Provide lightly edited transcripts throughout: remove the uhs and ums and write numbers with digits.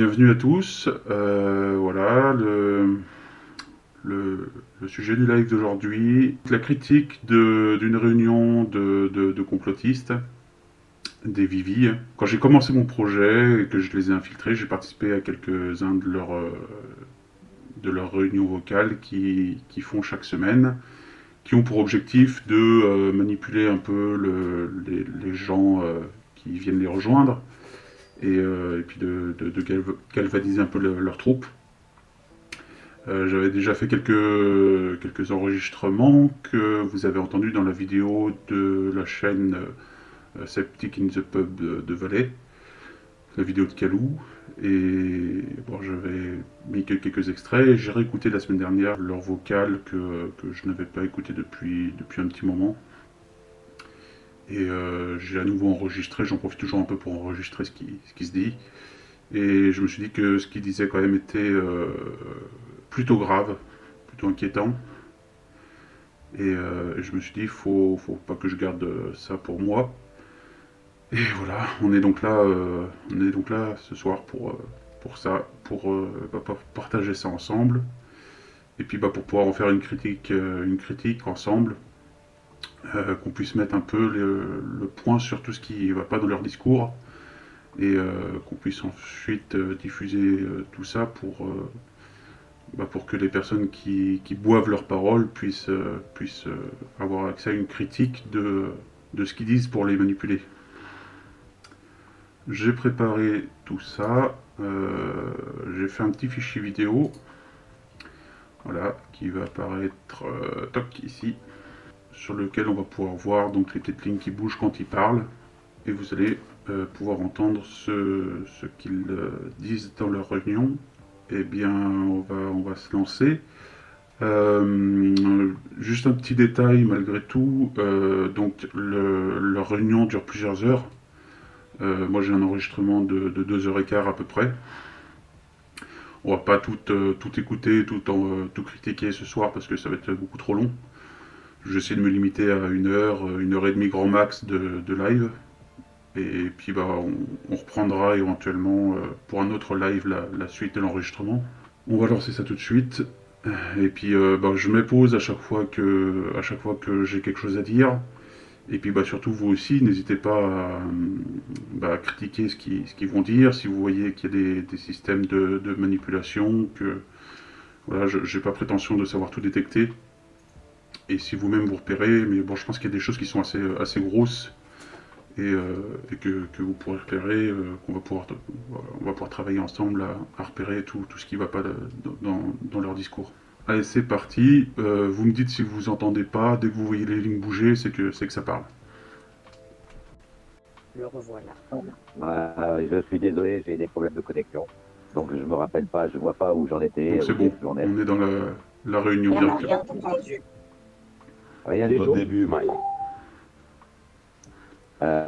Bienvenue à tous. Voilà le sujet du live d'aujourd'hui. La critique d'une réunion de complotistes, des Vivi. Quand j'ai commencé mon projet et que je les ai infiltrés, j'ai participé à quelques-uns de leurs réunions vocales qui font chaque semaine, qui ont pour objectif de manipuler un peu les gens qui viennent les rejoindre et puis de galvaniser un peu leurs troupes. J'avais déjà fait quelques enregistrements que vous avez entendus dans la vidéo de la chaîne Septic in the Pub de Valais, la vidéo de Calou. Et bon, j'avais mis quelques extraits. J'ai réécouté la semaine dernière leur vocal que je n'avais pas écouté depuis un petit moment. Et j'ai à nouveau enregistré, j'en profite toujours un peu pour enregistrer ce qui se dit. Et je me suis dit que ce qu'il disait quand même était plutôt grave, plutôt inquiétant. Et je me suis dit, faut pas que je garde ça pour moi. Et voilà, on est donc là ce soir pour ça, pour partager ça ensemble. Et puis pour pouvoir en faire une critique ensemble, qu'on puisse mettre un peu le point sur tout ce qui ne va pas dans leur discours et qu'on puisse ensuite diffuser tout ça pour que les personnes qui boivent leurs paroles puissent avoir accès à une critique de ce qu'ils disent pour les manipuler. J'ai préparé tout ça, j'ai fait un petit fichier vidéo, voilà, qui va apparaître ici, sur lequel on va pouvoir voir donc les petites lignes qui bougent quand ils parlent, et vous allez pouvoir entendre ce qu'ils disent dans leur réunion. Eh bien, on va se lancer. Juste un petit détail malgré tout, donc leur réunion dure plusieurs heures. Moi j'ai un enregistrement de 2h15 à peu près. On va pas tout écouter, tout critiquer ce soir parce que ça va être beaucoup trop long. J'essaie de me limiter à 1h et demie grand max de live. Et puis on reprendra éventuellement pour un autre live la suite de l'enregistrement. On va lancer ça tout de suite. Et puis je me pose à chaque fois que j'ai quelque chose à dire. Et puis surtout vous aussi, n'hésitez pas à critiquer ce qu'ils vont dire. Si vous voyez qu'il y a des systèmes de manipulation, que voilà, je n'ai pas prétention de savoir tout détecter. Et si vous-même vous repérez, mais bon, je pense qu'il y a des choses qui sont assez grosses et que vous pourrez repérer, on va pouvoir travailler ensemble à repérer tout ce qui ne va pas dans leur discours. Allez, c'est parti. Vous me dites si vous entendez pas. Dès que vous voyez les lignes bouger, c'est que ça parle. Le revoilà. Je suis désolé, j'ai des problèmes de connexion. Donc je me rappelle pas, je vois pas où j'en étais. Donc c'est bon, on est dans la réunion On n'a directement. rien entendu. Rien du Au tout. début, Mike.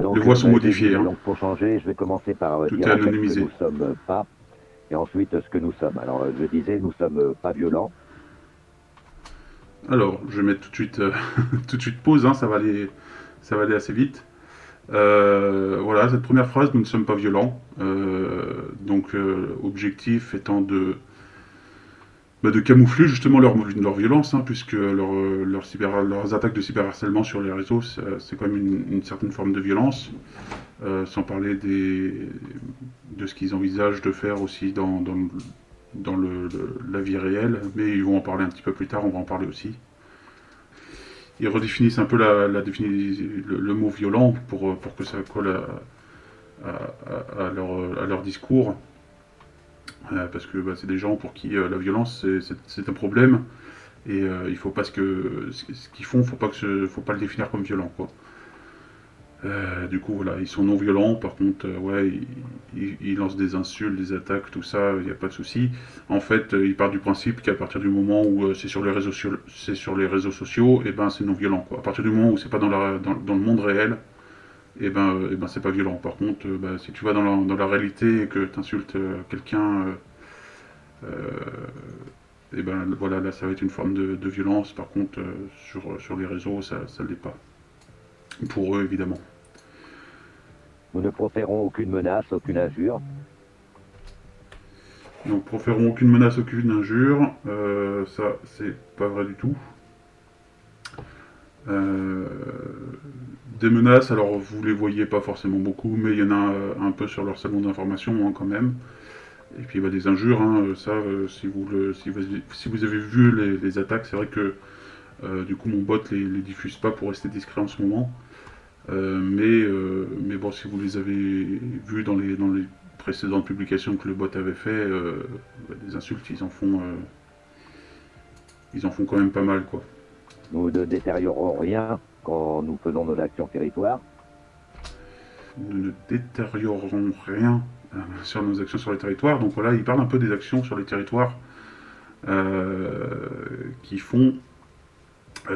Donc, Les voix sont modifiées. Donc pour changer, je vais commencer par Tout dire est en fait anonymisé. que nous sommes pas, et ensuite ce que nous sommes. Alors je disais, nous sommes pas violents. Alors, je vais mettre tout de suite pause, hein, ça va aller assez vite. Voilà, cette première phrase, nous ne sommes pas violents. Objectif étant de camoufler justement leur violence, hein, puisque leurs attaques de cyberharcèlement sur les réseaux, c'est quand même une certaine forme de violence, sans parler de ce qu'ils envisagent de faire aussi dans la vie réelle, mais ils vont en parler un petit peu plus tard, on va en parler aussi. Ils redéfinissent un peu le mot violent pour que ça colle à leur discours. Parce que c'est des gens pour qui la violence c'est un problème et il faut pas ce qu'ils font, faut pas le définir comme violent, quoi. Du coup voilà, ils sont non violents, par contre ils lancent des insultes, des attaques, tout ça, il n'y a pas de souci. En fait ils partent du principe qu'à partir du moment où c'est sur les réseaux sociaux, et ben c'est non violent, quoi. À partir du moment où c'est pas dans le monde réel, et ben c'est pas violent. Par contre, si tu vas dans la réalité et que tu insultes quelqu'un, et ben voilà, là ça va être une forme de violence. Par contre, sur les réseaux, ça ne l'est pas. Pour eux, évidemment. Nous ne proférons aucune menace, aucune injure. Donc proférons aucune menace, aucune injure, ça c'est pas vrai du tout. Euh, des menaces, alors vous les voyez pas forcément beaucoup, mais il y en a un peu sur leur salon d'information hein, quand même. Et puis bah, des injures, hein, ça, si vous avez vu les attaques, c'est vrai que du coup mon bot les diffuse pas pour rester discret en ce moment. Mais bon, si vous les avez vus dans les précédentes publications que le bot avait fait, bah, des insultes, ils en font quand même pas mal, quoi. Nous ne détériorons rien quand nous faisons nos actions territoire. Nous ne détériorerons rien sur nos actions sur les territoires. Donc voilà, il parle un peu des actions sur les territoires qui font.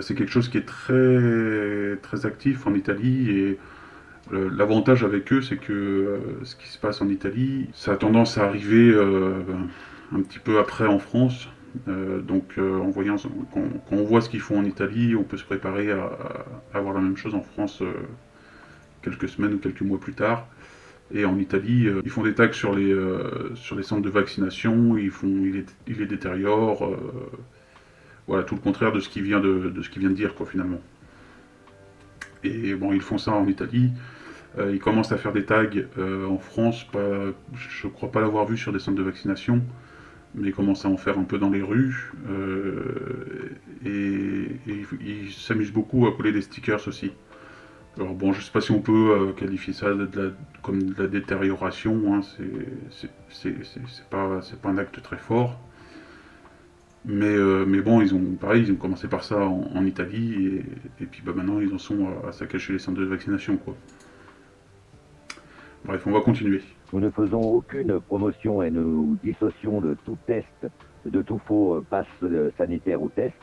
C'est quelque chose qui est très, très actif en Italie et l'avantage avec eux, c'est que ce qui se passe en Italie, ça a tendance à arriver un petit peu après en France. En voyant, quand on voit ce qu'ils font en Italie, on peut se préparer à avoir la même chose en France quelques semaines ou quelques mois plus tard. Et en Italie, ils font des tags sur les centres de vaccination, ils les détériorent. Voilà, tout le contraire de ce qu'il vient de ce qu'il vient de dire, quoi, finalement. Et bon, ils font ça en Italie. Ils commencent à faire des tags en France. Je crois pas l'avoir vu sur des centres de vaccination, mais ils commencent à en faire un peu dans les rues. Et ils s'amusent beaucoup à coller des stickers aussi. Alors bon, je sais pas si on peut qualifier ça comme de la détérioration, hein, c'est pas un acte très fort. Mais bon, ils ont commencé par ça en Italie, et puis bah, maintenant ils en sont à saccager les centres de vaccination, quoi. Bref, on va continuer. Nous ne faisons aucune promotion et nous dissocions de tout test, de tout faux passe sanitaire ou test.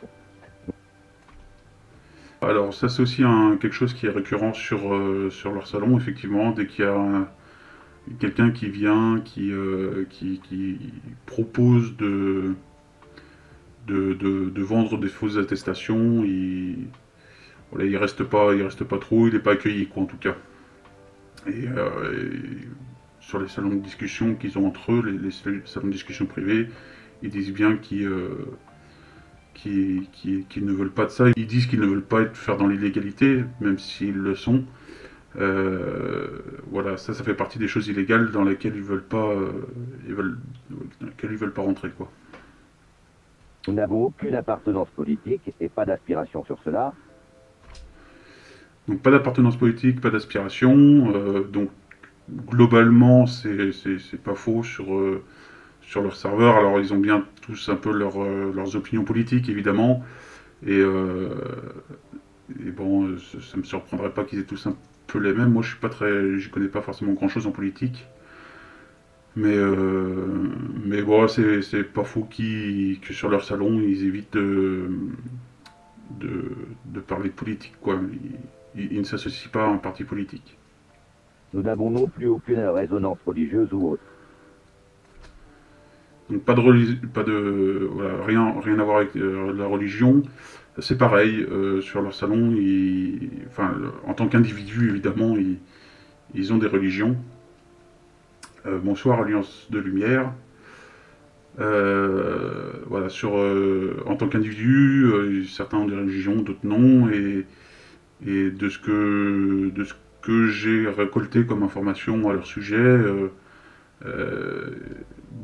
Alors ça c'est aussi quelque chose qui est récurrent sur leur salon, effectivement, dès qu'il y a quelqu'un qui vient, qui propose de vendre des fausses attestations, voilà, il reste pas trop, il n'est pas accueilli, quoi, en tout cas. Et sur les salons de discussion qu'ils ont entre eux, les salons de discussion privés, ils disent bien qu'ils ne veulent pas de ça. Ils disent qu'ils ne veulent pas faire dans l'illégalité, même s'ils le sont. Voilà, ça fait partie des choses illégales dans lesquelles dans lesquelles ils veulent pas rentrer, quoi. Nous n'avons aucune appartenance politique et pas d'aspiration sur cela. Donc pas d'appartenance politique, pas d'aspiration. Donc globalement, c'est pas faux sur leur serveur. Alors ils ont bien tous un peu leurs opinions politiques, évidemment. Et bon, ça me surprendrait pas qu'ils aient tous un peu les mêmes. Moi, je connais pas forcément grand-chose en politique. Mais bon, c'est pas faux que sur leur salon, ils évitent de parler de politique, quoi. Ils ne s'associent pas à un parti politique. Nous n'avons non plus aucune résonance religieuse ou autre. Donc voilà, rien à voir avec la religion. C'est pareil, sur leur salon, enfin, en tant qu'individu, évidemment, ils ont des religions. Bonsoir, Alliance de Lumière. Voilà, en tant qu'individu, certains ont des religions, d'autres non, et de ce que j'ai récolté comme information à leur sujet,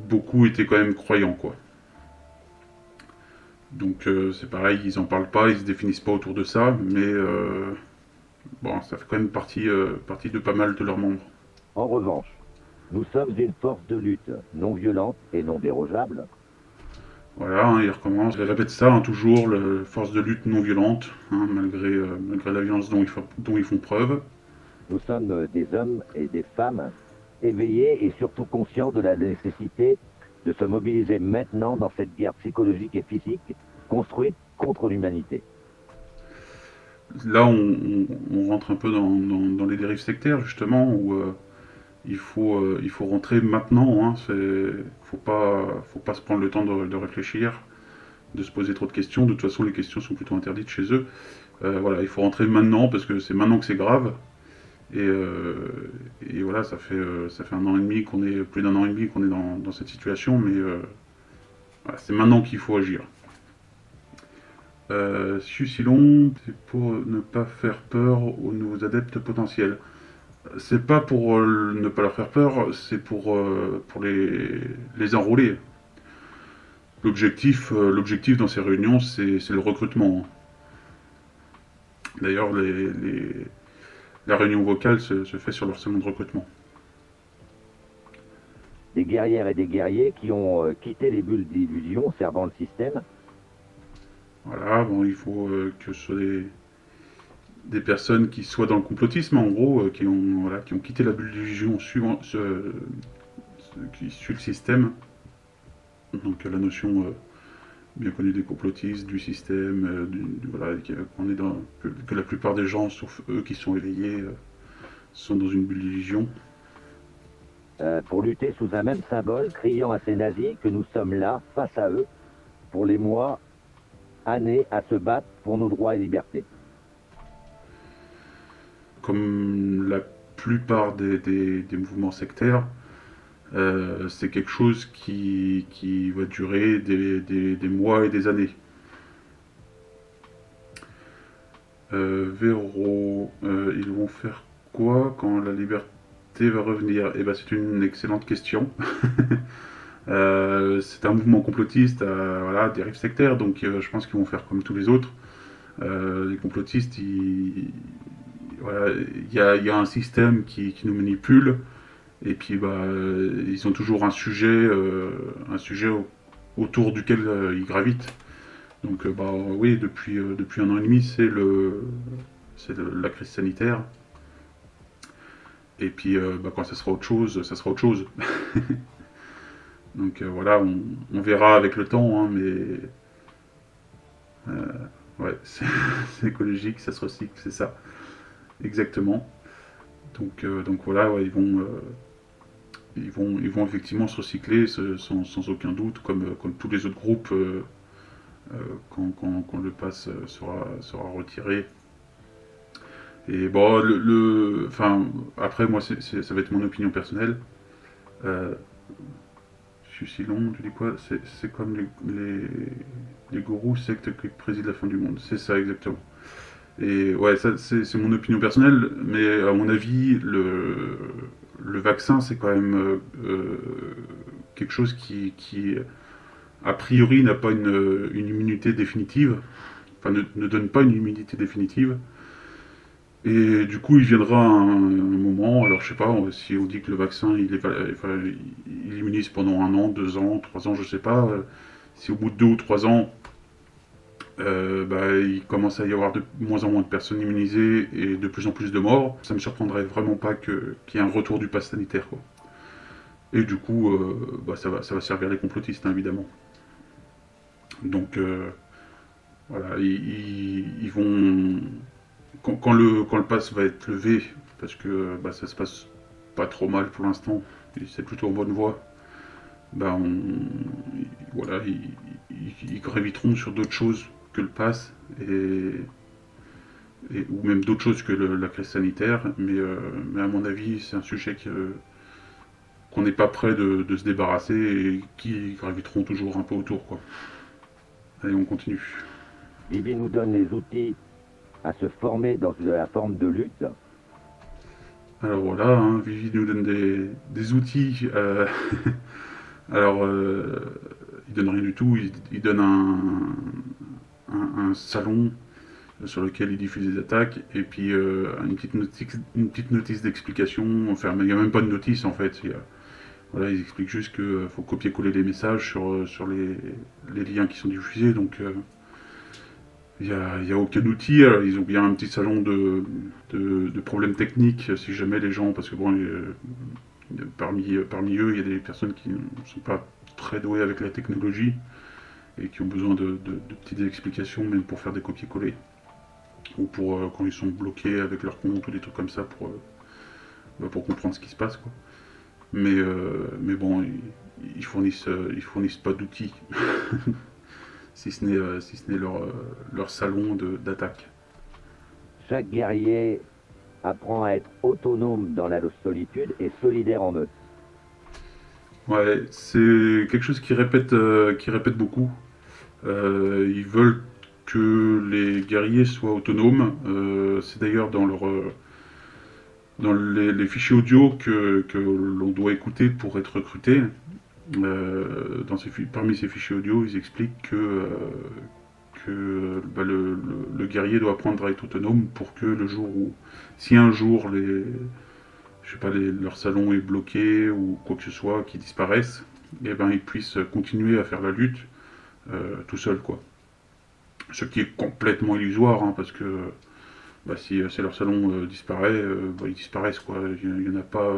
beaucoup étaient quand même croyants, quoi. Donc c'est pareil, ils en parlent pas, ils se définissent pas autour de ça, mais bon, ça fait quand même partie de pas mal de leurs membres. En revanche, nous sommes une force de lutte non violente et non dérogeable. Voilà, hein, ils recommencent, ils répètent ça, hein, toujours, la force de lutte non violente, hein, malgré la violence dont ils font preuve. Nous sommes des hommes et des femmes éveillés et surtout conscients de la nécessité de se mobiliser maintenant dans cette guerre psychologique et physique construite contre l'humanité. Là, on rentre un peu dans les dérives sectaires, justement, où il faut rentrer maintenant. Hein, faut pas se prendre le temps de réfléchir, de se poser trop de questions. De toute façon, les questions sont plutôt interdites chez eux. Voilà, il faut rentrer maintenant parce que c'est maintenant que c'est grave. Et voilà, ça fait un an et demi qu'on est, plus d'un an et demi qu'on est dans cette situation, mais voilà, c'est maintenant qu'il faut agir. Sucilon, c'est pour ne pas faire peur aux nouveaux adeptes potentiels. C'est pas pour ne pas leur faire peur, c'est pour les enrôler. L'objectif dans ces réunions, c'est le recrutement. D'ailleurs, la réunion vocale se fait sur leur salon de recrutement. Des guerrières et des guerriers qui ont quitté les bulles d'illusion servant le système. Voilà, bon, il faut que ce soit des personnes qui soient dans le complotisme, en gros, qui ont quitté la bulle d'illusion qui suit le système. Donc la notion bien connue des complotistes, du système, voilà, qu'on est que la plupart des gens, sauf eux qui sont éveillés, sont dans une bulle d'illusion. Pour lutter sous un même symbole, criant à ces nazis que nous sommes là, face à eux, pour les mois, années, à se battre pour nos droits et libertés. Comme la plupart des mouvements sectaires, c'est quelque chose qui va durer des mois et des années. Véro, ils vont faire quoi quand la liberté va revenir? Eh ben, c'est une excellente question. C'est un mouvement complotiste, voilà, dérive sectaire, donc je pense qu'ils vont faire comme tous les autres. Les complotistes, voilà, il y a un système qui nous manipule, et puis bah, ils ont toujours un sujet autour duquel ils gravitent. Donc bah, oui, depuis un an et demi, la crise sanitaire. Et puis bah, quand ça sera autre chose, ça sera autre chose. Donc voilà, on verra avec le temps, hein, mais ouais, c'est écologique, ça se recycle, c'est ça, exactement. Donc voilà, ouais, ils vont effectivement se recycler sans aucun doute, comme tous les autres groupes quand le pass sera retiré. Et bon, enfin, après, moi, ça va être mon opinion personnelle. Euh, Sucilon, tu dis quoi? C'est comme les gourous sectes qui président la fin du monde. C'est ça, exactement. Et ouais, ça, c'est mon opinion personnelle, mais à mon avis, le vaccin, c'est quand même quelque chose qui, a priori, n'a pas une immunité définitive, enfin, ne donne pas une immunité définitive. Et du coup, il viendra un moment, alors je sais pas, si on dit que le vaccin, enfin, il immunise pendant un an, 2 ans, 3 ans, je sais pas, si au bout de 2 ou 3 ans, bah, il commence à y avoir de moins en moins de personnes immunisées et de plus en plus de morts, ça me surprendrait vraiment pas qu'il y ait un retour du pass sanitaire, quoi. Et du coup, bah, ça va servir les complotistes, hein, évidemment. Donc, voilà, ils vont... Quand le pass va être levé, parce que bah, ça se passe pas trop mal pour l'instant, et c'est plutôt en bonne voie, bah, voilà, ils graviteront sur d'autres choses que le pass, ou même d'autres choses que la crise sanitaire, mais à mon avis, c'est un sujet qu'on n'est pas prêt de se débarrasser et qui graviteront toujours un peu autour, quoi. Allez, on continue. Bibi nous donne les outils à se former dans la forme de lutte. Alors voilà, hein, Vivi nous donne des outils. Alors, il donne rien du tout, il donne un salon sur lequel il diffuse des attaques, et puis une petite notice d'explication. Enfin, il n'y a même pas de notice en fait. Voilà, ils expliquent juste qu'il faut copier-coller les messages sur les liens qui sont diffusés, donc il n'y a aucun outil. Alors, ils ont bien un petit salon de problèmes techniques, si jamais les gens, parce que bon, parmi eux, il y a des personnes qui ne sont pas très douées avec la technologie et qui ont besoin de petites explications, même pour faire des copier-coller. Ou pour quand ils sont bloqués avec leur compte ou des trucs comme ça pour comprendre ce qui se passe, quoi. Mais bon, ils fournissent pas d'outils, si ce n'est leur salon d'attaque. Chaque guerrier apprend à être autonome dans la solitude et solidaire en meute. Ouais, c'est quelque chose qui répète beaucoup. Ils veulent que les guerriers soient autonomes. C'est d'ailleurs dans les fichiers audio que l'on doit écouter pour être recruté. Parmi ces fichiers audio, ils expliquent que bah, le guerrier doit apprendre à être autonome pour que le jour où, si un jour je sais pas, leur salon est bloqué ou quoi que ce soit, qui disparaissent, et ben ils puissent continuer à faire la lutte tout seul, quoi. Ce qui est complètement illusoire, hein, parce que bah, si leur salon disparaît, bah, ils disparaissent, quoi. Il y en a pas,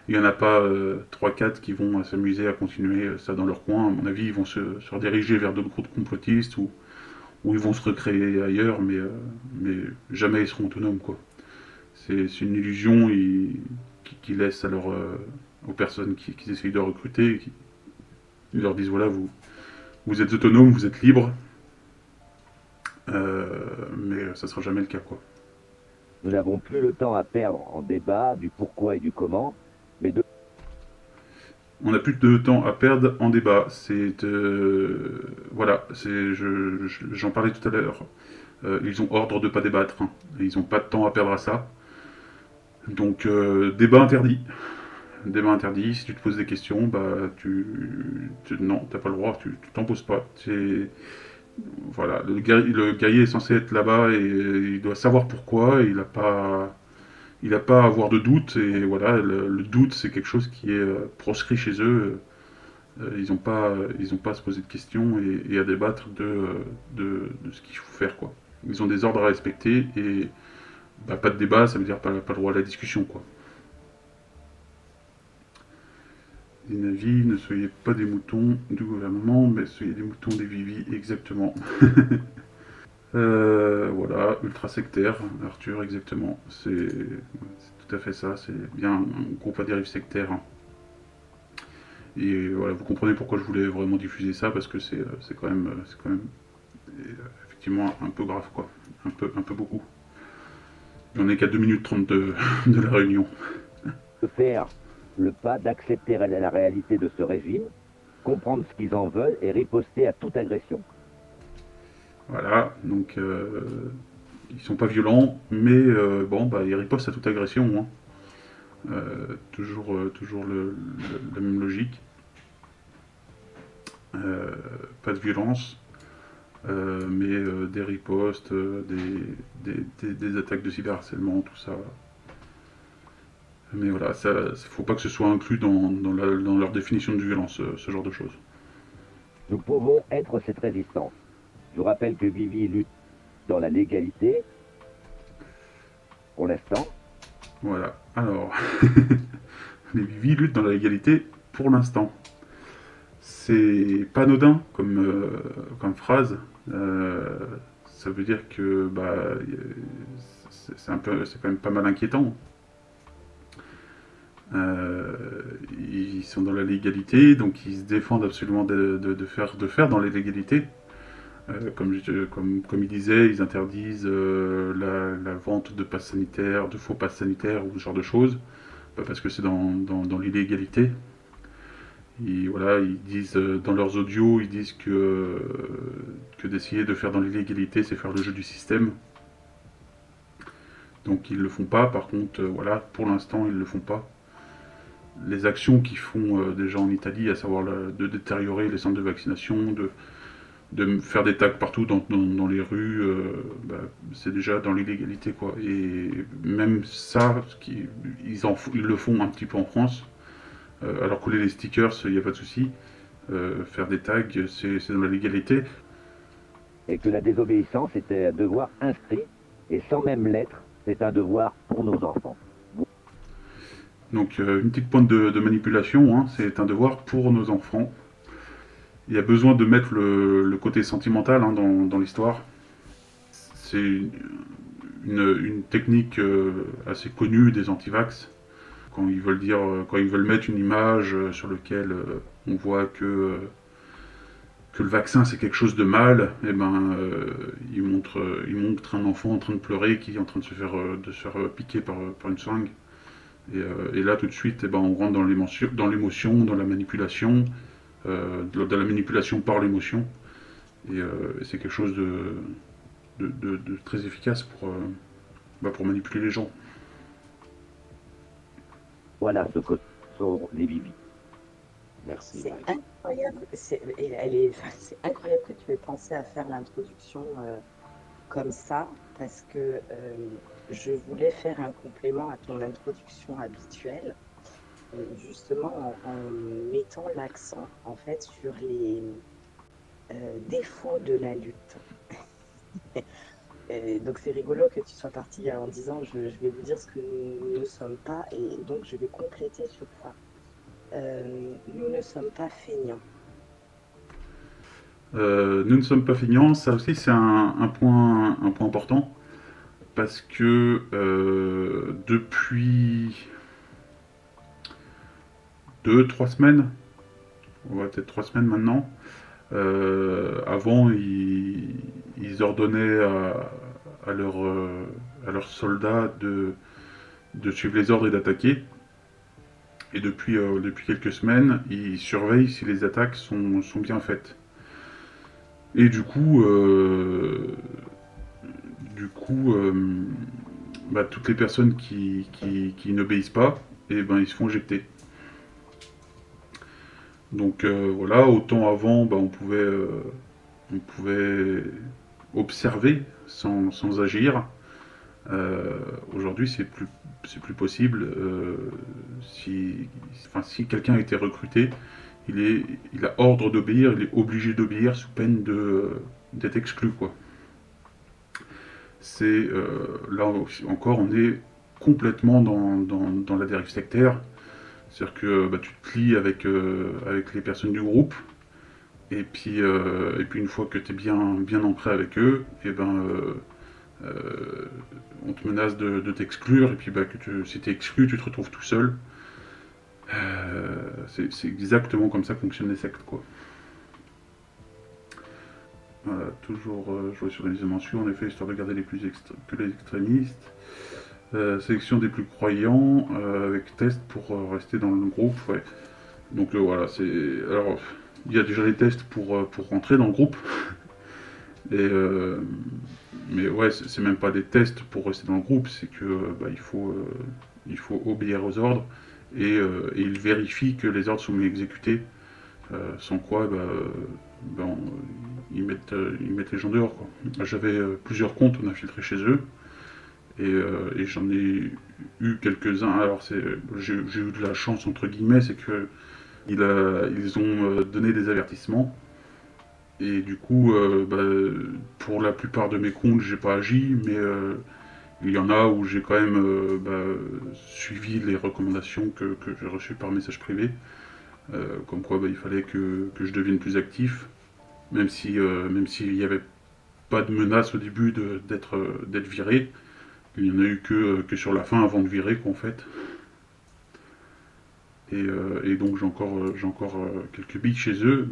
il y en a pas 3-4 qui vont s'amuser à continuer ça dans leur coin. À mon avis, ils vont se rediriger vers d'autres groupes complotistes ou ils vont se recréer ailleurs, mais jamais ils seront autonomes, quoi. C'est une illusion qui laisse aux personnes qui essayent de recruter, ils leur disent voilà, vous êtes autonome, vous êtes libre, mais ça sera jamais le cas, quoi. Nous n'avons plus le temps à perdre en débat du pourquoi et du comment, mais de On n'a plus de temps à perdre en débat. Voilà, j'en parlais tout à l'heure. Ils ont ordre de pas débattre, hein. Ils n'ont pas de temps à perdre à ça. Donc débat interdit. Débat interdit. Si tu te poses des questions, bah non, t'as pas le droit. Tu t'en poses pas. Voilà, le guerrier est censé être là-bas et il doit savoir pourquoi. Et il a pas à avoir de doute. Et voilà, le doute c'est quelque chose qui est proscrit chez eux. Ils n'ont pas à se poser de questions et à débattre de ce qu'il faut faire, quoi. Ils ont des ordres à respecter et bah, pas de débat, ça veut dire pas le droit à la discussion, quoi. Les navis, ne soyez pas des moutons du gouvernement, mais soyez des moutons des vivis, exactement. Voilà, ultra sectaire, Arthur, exactement. C'est tout à fait ça, c'est bien un groupe à dérive sectaire, hein. Et voilà, vous comprenez pourquoi je voulais vraiment diffuser ça, parce que c'est quand même, effectivement un peu grave, quoi. Un peu beaucoup. On est qu'à 2 minutes 30 de la réunion. faire le pas d'accepter la réalité de ce régime, comprendre ce qu'ils en veulent et riposter à toute agression. Voilà, donc ils sont pas violents, mais bon, bah, ils ripostent à toute agression, hein. Toujours la même logique. Pas de violence, mais des ripostes, des attaques de cyberharcèlement, tout ça. Mais voilà, faut pas que ce soit inclus dans leur définition de violence, ce genre de choses. Nous pouvons être cette résistance. Je vous rappelle que Vivi lutte dans la légalité, pour l'instant. Voilà, alors, les Vivi luttent dans la légalité pour l'instant. C'est pas anodin comme phrase. Ça veut dire que bah, c'est quand même pas mal inquiétant. Ils sont dans la légalité, donc ils se défendent absolument de faire dans l'illégalité. Comme il disait, ils interdisent la vente de passes sanitaires, de faux passes sanitaires ou ce genre de choses, parce que c'est dans l'illégalité. Et voilà, ils disent dans leurs audios, ils disent que d'essayer de faire dans l'illégalité, c'est faire le jeu du système. Donc ils le font pas. Par contre, voilà, pour l'instant, ils le font pas. Les actions qu'ils font déjà en Italie, à savoir de détériorer les centres de vaccination, de faire des tags partout dans les rues, bah, c'est déjà dans l'illégalité, quoi. Et même ça, ils le font un petit peu en France. Alors coller les stickers, il n'y a pas de souci. Faire des tags, c'est dans la légalité. Et que la désobéissance était un devoir inscrit, et sans même l'être, c'est un devoir pour nos enfants. Donc une petite pointe de manipulation, hein, c'est un devoir pour nos enfants. Il y a besoin de mettre le côté sentimental, hein, dans l'histoire. C'est une technique assez connue des antivax. Quand ils veulent mettre une image sur laquelle on voit que que le vaccin c'est quelque chose de mal, et ben il montre un enfant en train de pleurer qui est en train de se faire piquer par une seringue. Et là tout de suite, et ben, on rentre dans l'émotion, dans la manipulation, dans la manipulation par l'émotion. Et c'est quelque chose de très efficace pour manipuler les gens. Voilà ce que sont les bibis. Merci, C'est Mike. incroyable. C'est incroyable que tu aies pensé à faire l'introduction comme ça, parce que je voulais faire un complément à ton introduction habituelle, justement en mettant l'accent en fait sur les défauts de la lutte. Donc c'est rigolo que tu sois parti en disant je vais vous dire ce que nous ne sommes pas, et donc je vais compléter sur ça. Nous ne sommes pas feignants. Nous ne sommes pas feignants, ça aussi c'est un point important, parce que depuis 2-3 semaines, ouais, peut-être 3 semaines maintenant, avant ils ordonnaient à leurs soldats de suivre les ordres et d'attaquer. Et depuis quelques semaines, ils surveillent si les attaques sont bien faites. Et bah, toutes les personnes qui n'obéissent pas, et ben, ils se font éjecter. Donc voilà, autant avant, bah, on pouvait observer sans agir. Aujourd'hui, c'est plus possible. Si quelqu'un a été recruté, il a ordre d'obéir, il est obligé d'obéir sous peine d'être exclu, quoi. Là encore, on est complètement dans la dérive sectaire. C'est-à-dire que bah, tu te lis avec les personnes du groupe, et puis une fois que tu es bien ancré avec eux, et ben on te menace de t'exclure, et puis bah, si tu es exclu, tu te retrouves tout seul. C'est exactement comme ça que fonctionnent les sectes, quoi. Voilà, toujours jouer sur les mensuels, en effet, histoire de garder que les extrémistes. Sélection des plus croyants, avec test pour rester dans le groupe, ouais. Donc voilà, alors, il y a déjà les tests pour rentrer dans le groupe. Mais ouais, c'est même pas des tests pour rester dans le groupe, c'est que bah, il faut obéir aux ordres, et ils vérifient que les ordres sont bien exécutés, sans quoi bah, ils mettent les gens dehors, quoi. J'avais plusieurs comptes, on a filtré chez eux, et j'en ai eu quelques-uns. Alors j'ai eu de la chance entre guillemets, c'est que ils ont donné des avertissements. Et du coup, bah, pour la plupart de mes comptes, j'ai pas agi, mais il y en a où j'ai quand même bah, suivi les recommandations que j'ai reçues par message privé. Comme quoi, bah, il fallait que je devienne plus actif, même s'il n'y avait pas de menace au début d'être viré. Il n'y en a eu que sur la fin avant de virer, quoi, en fait. Et donc j'ai encore quelques billes chez eux,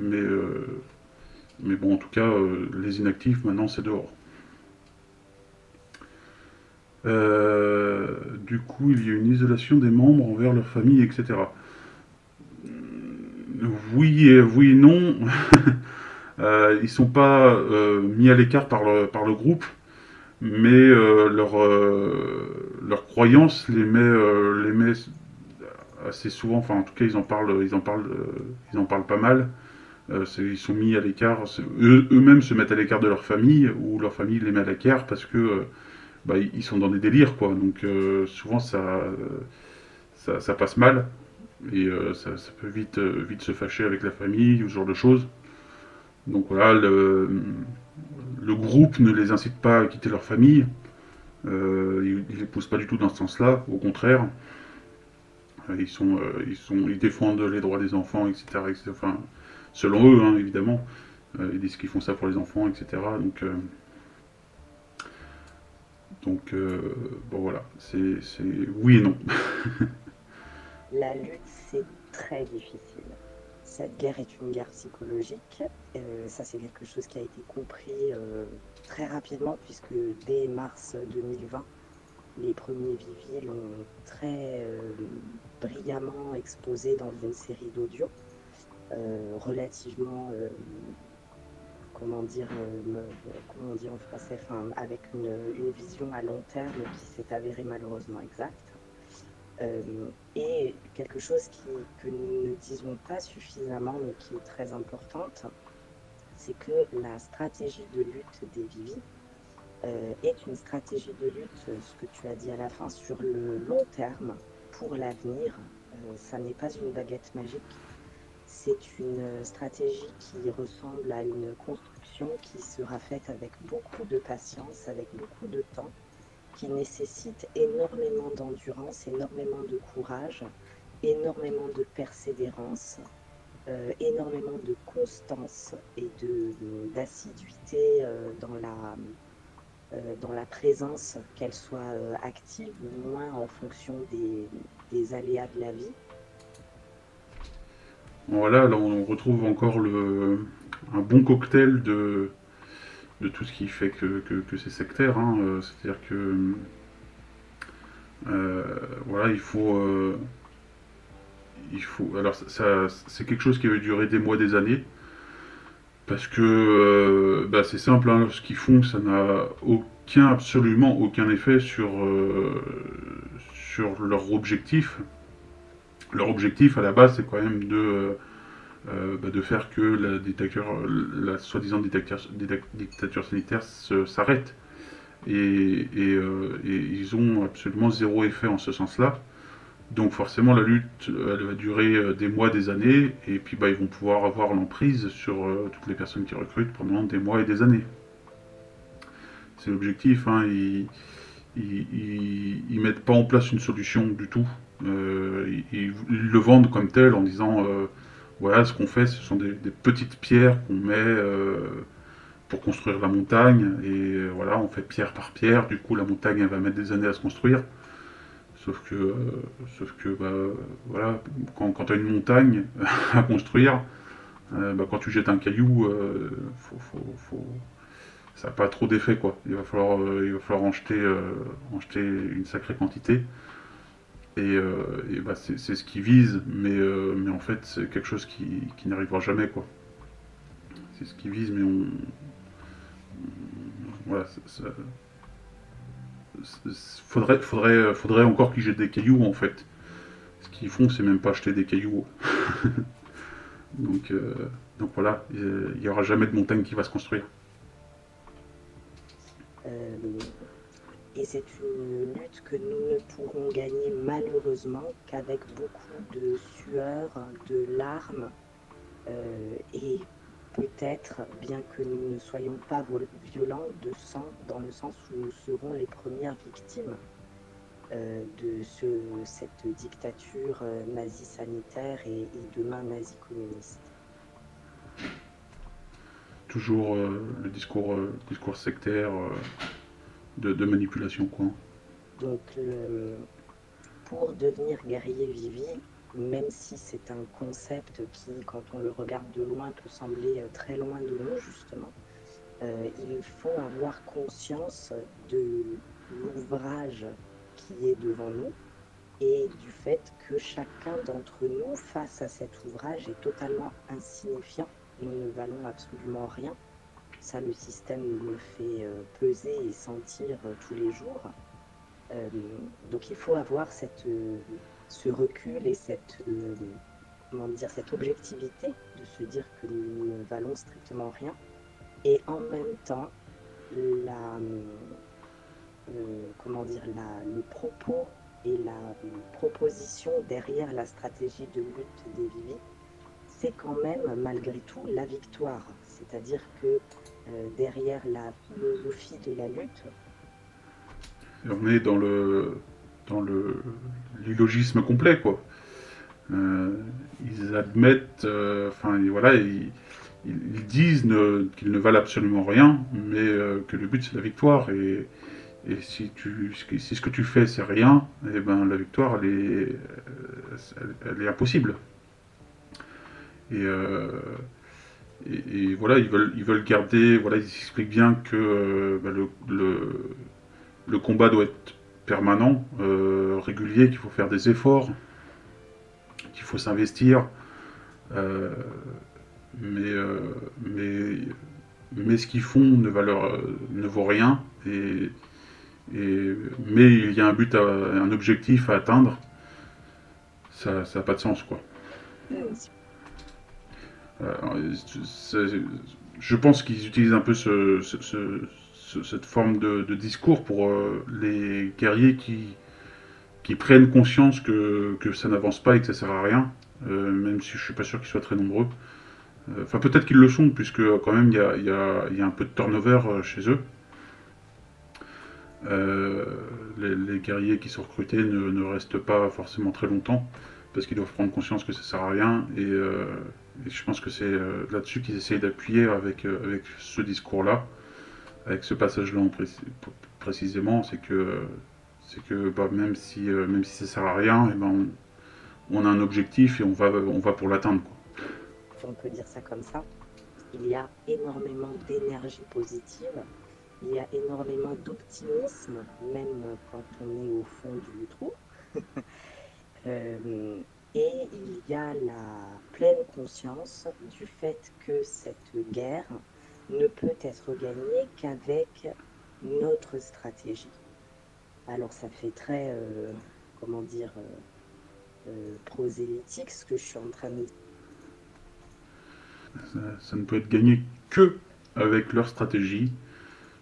mais bon, en tout cas, les inactifs, maintenant, c'est dehors. Du coup, il y a une isolation des membres envers leur famille, etc. Oui et non. Ils sont pas mis à l'écart par le groupe, mais leur croyance les met assez souvent. Enfin, en tout cas, ils en parlent pas mal. Ils sont mis à l'écart, eux-mêmes se mettent à l'écart de leur famille, ou leur famille les met à l'écart parce que bah, ils sont dans des délires, quoi. Donc souvent ça passe mal, et ça peut vite se fâcher avec la famille ou ce genre de choses. Donc voilà, le groupe ne les incite pas à quitter leur famille, il les pousse pas du tout dans ce sens-là, au contraire. Ils défendent les droits des enfants, etc. etc. Enfin, selon eux, hein, évidemment. Ils disent qu'ils font ça pour les enfants, etc. Donc bon voilà, c'est oui et non. La lutte, c'est très difficile. cette guerre est une guerre psychologique. Ça, c'est quelque chose qui a été compris très rapidement, puisque dès mars 2020, les premiers Vivi l'ont très brillamment exposé dans une série d'audio relativement, comment dire en français, enfin, avec une vision à long terme qui s'est avérée malheureusement exacte. Et quelque chose que nous ne disons pas suffisamment, mais qui est très importante, c'est que la stratégie de lutte des Vivi est une stratégie de lutte, ce que tu as dit à la fin, sur le long terme, pour l'avenir. Ça n'est pas une baguette magique, c'est une stratégie qui ressemble à une construction qui sera faite avec beaucoup de patience, avec beaucoup de temps, qui nécessite énormément d'endurance, énormément de courage, énormément de persévérance, énormément de constance et d'assiduité dans la présence, qu'elle soit active ou moins en fonction des aléas de la vie. Voilà, là on retrouve encore un bon cocktail de tout ce qui fait que c'est sectaire. Hein. C'est-à-dire que voilà, il faut. Alors ça, c'est quelque chose qui va durer des mois, des années. Parce que c'est simple, hein, ce qu'ils font, ça n'a absolument aucun effet sur leur objectif. Leur objectif à la base, c'est quand même de faire que la soi-disant dictature sanitaire s'arrête. Et ils ont absolument zéro effet en ce sens-là. Donc forcément la lutte, elle va durer des mois, des années, et puis ils vont pouvoir avoir l'emprise sur toutes les personnes qui recrutent pendant des mois et des années. C'est l'objectif, hein. Ils mettent pas en place une solution du tout. Ils le vendent comme tel en disant voilà, ce qu'on fait, ce sont des petites pierres qu'on met pour construire la montagne, et voilà, on fait pierre par pierre, du coup la montagne elle va mettre des années à se construire. Sauf que voilà, quand tu as une montagne à construire, quand tu jettes un caillou, ça n'a pas trop d'effet, quoi. Il va falloir en jeter une sacrée quantité. Et c'est ce qu'ils visent, mais en fait c'est quelque chose qui n'arrivera jamais, quoi. C'est ce qu'ils visent, mais voilà, faudrait encore qu'ils jettent des cailloux, en fait. Ce qu'ils font, c'est même pas acheter des cailloux. donc voilà, il n'y aura jamais de montagne qui va se construire. Et c'est une lutte que nous ne pourrons gagner malheureusement qu'avec beaucoup de sueur, de larmes et peut-être, bien que nous ne soyons pas violents, de sang, dans le sens où nous serons les premières victimes de cette dictature nazie sanitaire et demain nazie communiste. Toujours le discours sectaire de manipulation, quoi. Donc pour devenir guerrier Vivi, même si c'est un concept qui, quand on le regarde de loin, peut sembler très loin de nous, justement, il faut avoir conscience de l'ouvrage qui est devant nous et du fait que chacun d'entre nous, face à cet ouvrage, est totalement insignifiant. Nous ne valons absolument rien. Ça, le système nous le fait peser et sentir tous les jours. Donc il faut avoir ce recul et cette objectivité de se dire que nous ne valons strictement rien. Et en même temps, le propos et la proposition derrière la stratégie de lutte des Vivi, c'est quand même malgré tout la victoire. C'est-à-dire que derrière la philosophie de la lutte, on est dans l'illogisme complet, quoi. Ils admettent, voilà, ils disent qu'ils ne valent absolument rien, mais que le but c'est la victoire. Et si ce que tu fais c'est rien, et ben la victoire elle est impossible. Et voilà, ils veulent garder, voilà, ils expliquent bien que bah, le combat doit être permanent, régulier, qu'il faut faire des efforts, qu'il faut s'investir, euh, mais, euh, mais, mais ce qu'ils font ne vaut rien, mais il y a un but, un objectif à atteindre, ça n'a pas de sens, quoi. Je pense qu'ils utilisent un peu cette forme de discours pour les guerriers qui prennent conscience que ça n'avance pas et que ça sert à rien, même si je suis pas sûr qu'ils soient très nombreux. Enfin, peut-être qu'ils le sont, puisque quand même il y a un peu de turnover chez eux. Les guerriers qui sont recrutés ne restent pas forcément très longtemps, parce qu'ils doivent prendre conscience que ça sert à rien, et je pense que c'est là-dessus qu'ils essayent d'appuyer avec ce discours-là, avec ce passage-là précisément, c'est que bah, même si ça sert à rien, et ben on a un objectif et on va pour l'atteindre, quoi. On peut dire ça comme ça. Il y a énormément d'énergie positive, il y a énormément d'optimisme, même quand on est au fond du trou. Et il y a la pleine conscience du fait que cette guerre ne peut être gagnée qu'avec notre stratégie. Alors ça fait très, comment dire, prosélytique ce que je suis en train de dire. Ça ne peut être gagné que avec leur stratégie.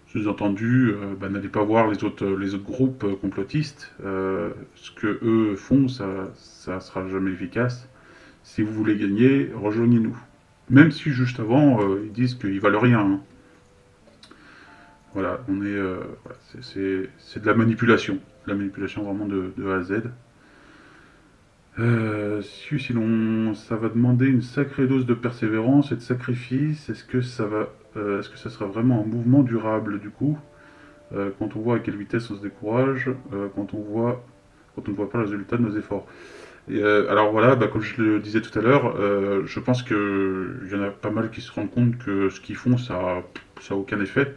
Sous-entendu, bah, n'allez pas voir les autres groupes complotistes. Ce que eux font, ça sera jamais efficace. Si vous voulez gagner, rejoignez-nous. Même si juste avant, ils disent qu'ils valent rien, hein. Voilà, voilà, c'est de la manipulation. De la manipulation vraiment de A à Z. Sinon, ça va demander une sacrée dose de persévérance et de sacrifice. Est-ce que ça sera vraiment un mouvement durable du coup, quand on voit à quelle vitesse on se décourage, quand on ne voit pas le résultat de nos efforts. Et alors voilà, bah, comme je le disais tout à l'heure, je pense qu'il y en a pas mal qui se rendent compte que ce qu'ils font, ça a aucun effet.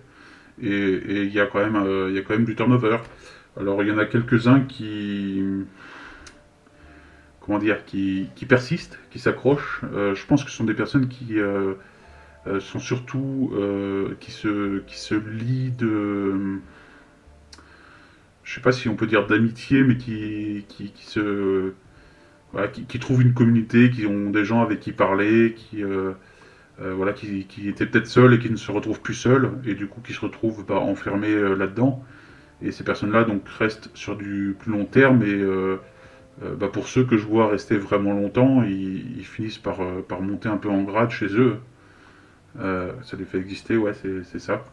Et il y a il y a quand même du turnover. Alors il y en a quelques-uns comment dire, qui persistent, qui s'accrochent. Je pense que ce sont des personnes qui sont surtout qui se lient de, je sais pas si on peut dire d'amitié, mais voilà, qui trouvent une communauté, qui ont des gens avec qui parler, voilà, qui étaient peut-être seuls et qui ne se retrouvent plus seuls, et du coup qui se retrouvent bah, enfermés là-dedans. Et ces personnes-là donc restent sur du plus long terme, et bah, pour ceux que je vois rester vraiment longtemps, ils finissent par monter un peu en grade chez eux. Ça les fait exister, ouais, c'est ça.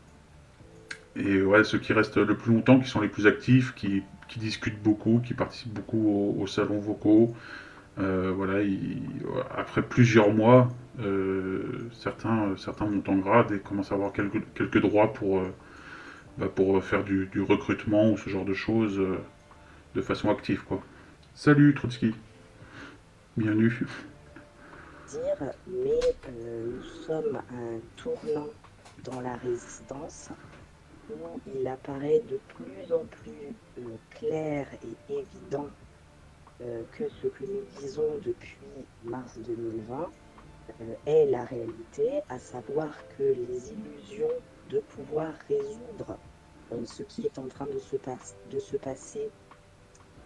Et ouais, ceux qui restent le plus longtemps, qui sont les plus actifs, qui discutent beaucoup, qui participent beaucoup aux salons vocaux, voilà, après plusieurs mois, certains montent en grade et commencent à avoir quelques droits bah, pour faire du recrutement ou ce genre de choses de façon active, quoi. Salut Trotsky, bienvenue. Mais nous sommes à un tournant dans la résistance où il apparaît de plus en plus clair et évident que ce que nous disons depuis mars 2020 est la réalité, à savoir que les illusions de pouvoir résoudre ce qui est en train de se passer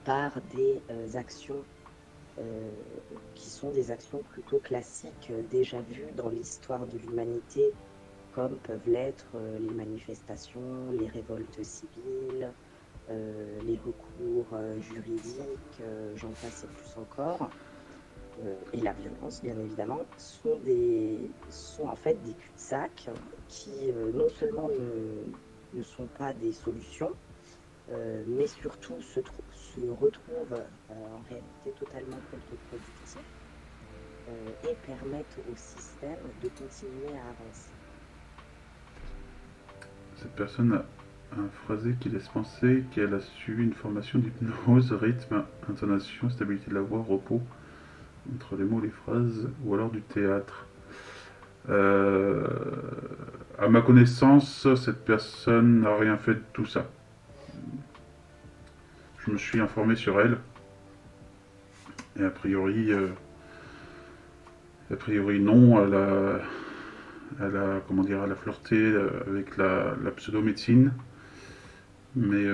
par des actions qui sont des actions plutôt classiques déjà vues dans l'histoire de l'humanité, comme peuvent l'être les manifestations, les révoltes civiles, les recours juridiques, j'en passe et plus encore, et la violence bien évidemment, sont en fait des cul-de-sac qui non seulement ne sont pas des solutions, mais surtout se retrouvent en réalité totalement contre-productifs et permettent au système de continuer à avancer. Cette personne a un phrasé qui laisse penser qu'elle a suivi une formation d'hypnose, rythme, intonation, stabilité de la voix, repos. entre les mots et les phrases, ou alors du théâtre. À ma connaissance, cette personne n'a rien fait de tout ça. Je me suis informé sur elle, et a priori non, comment dire, elle a flirté avec la pseudo-médecine, mais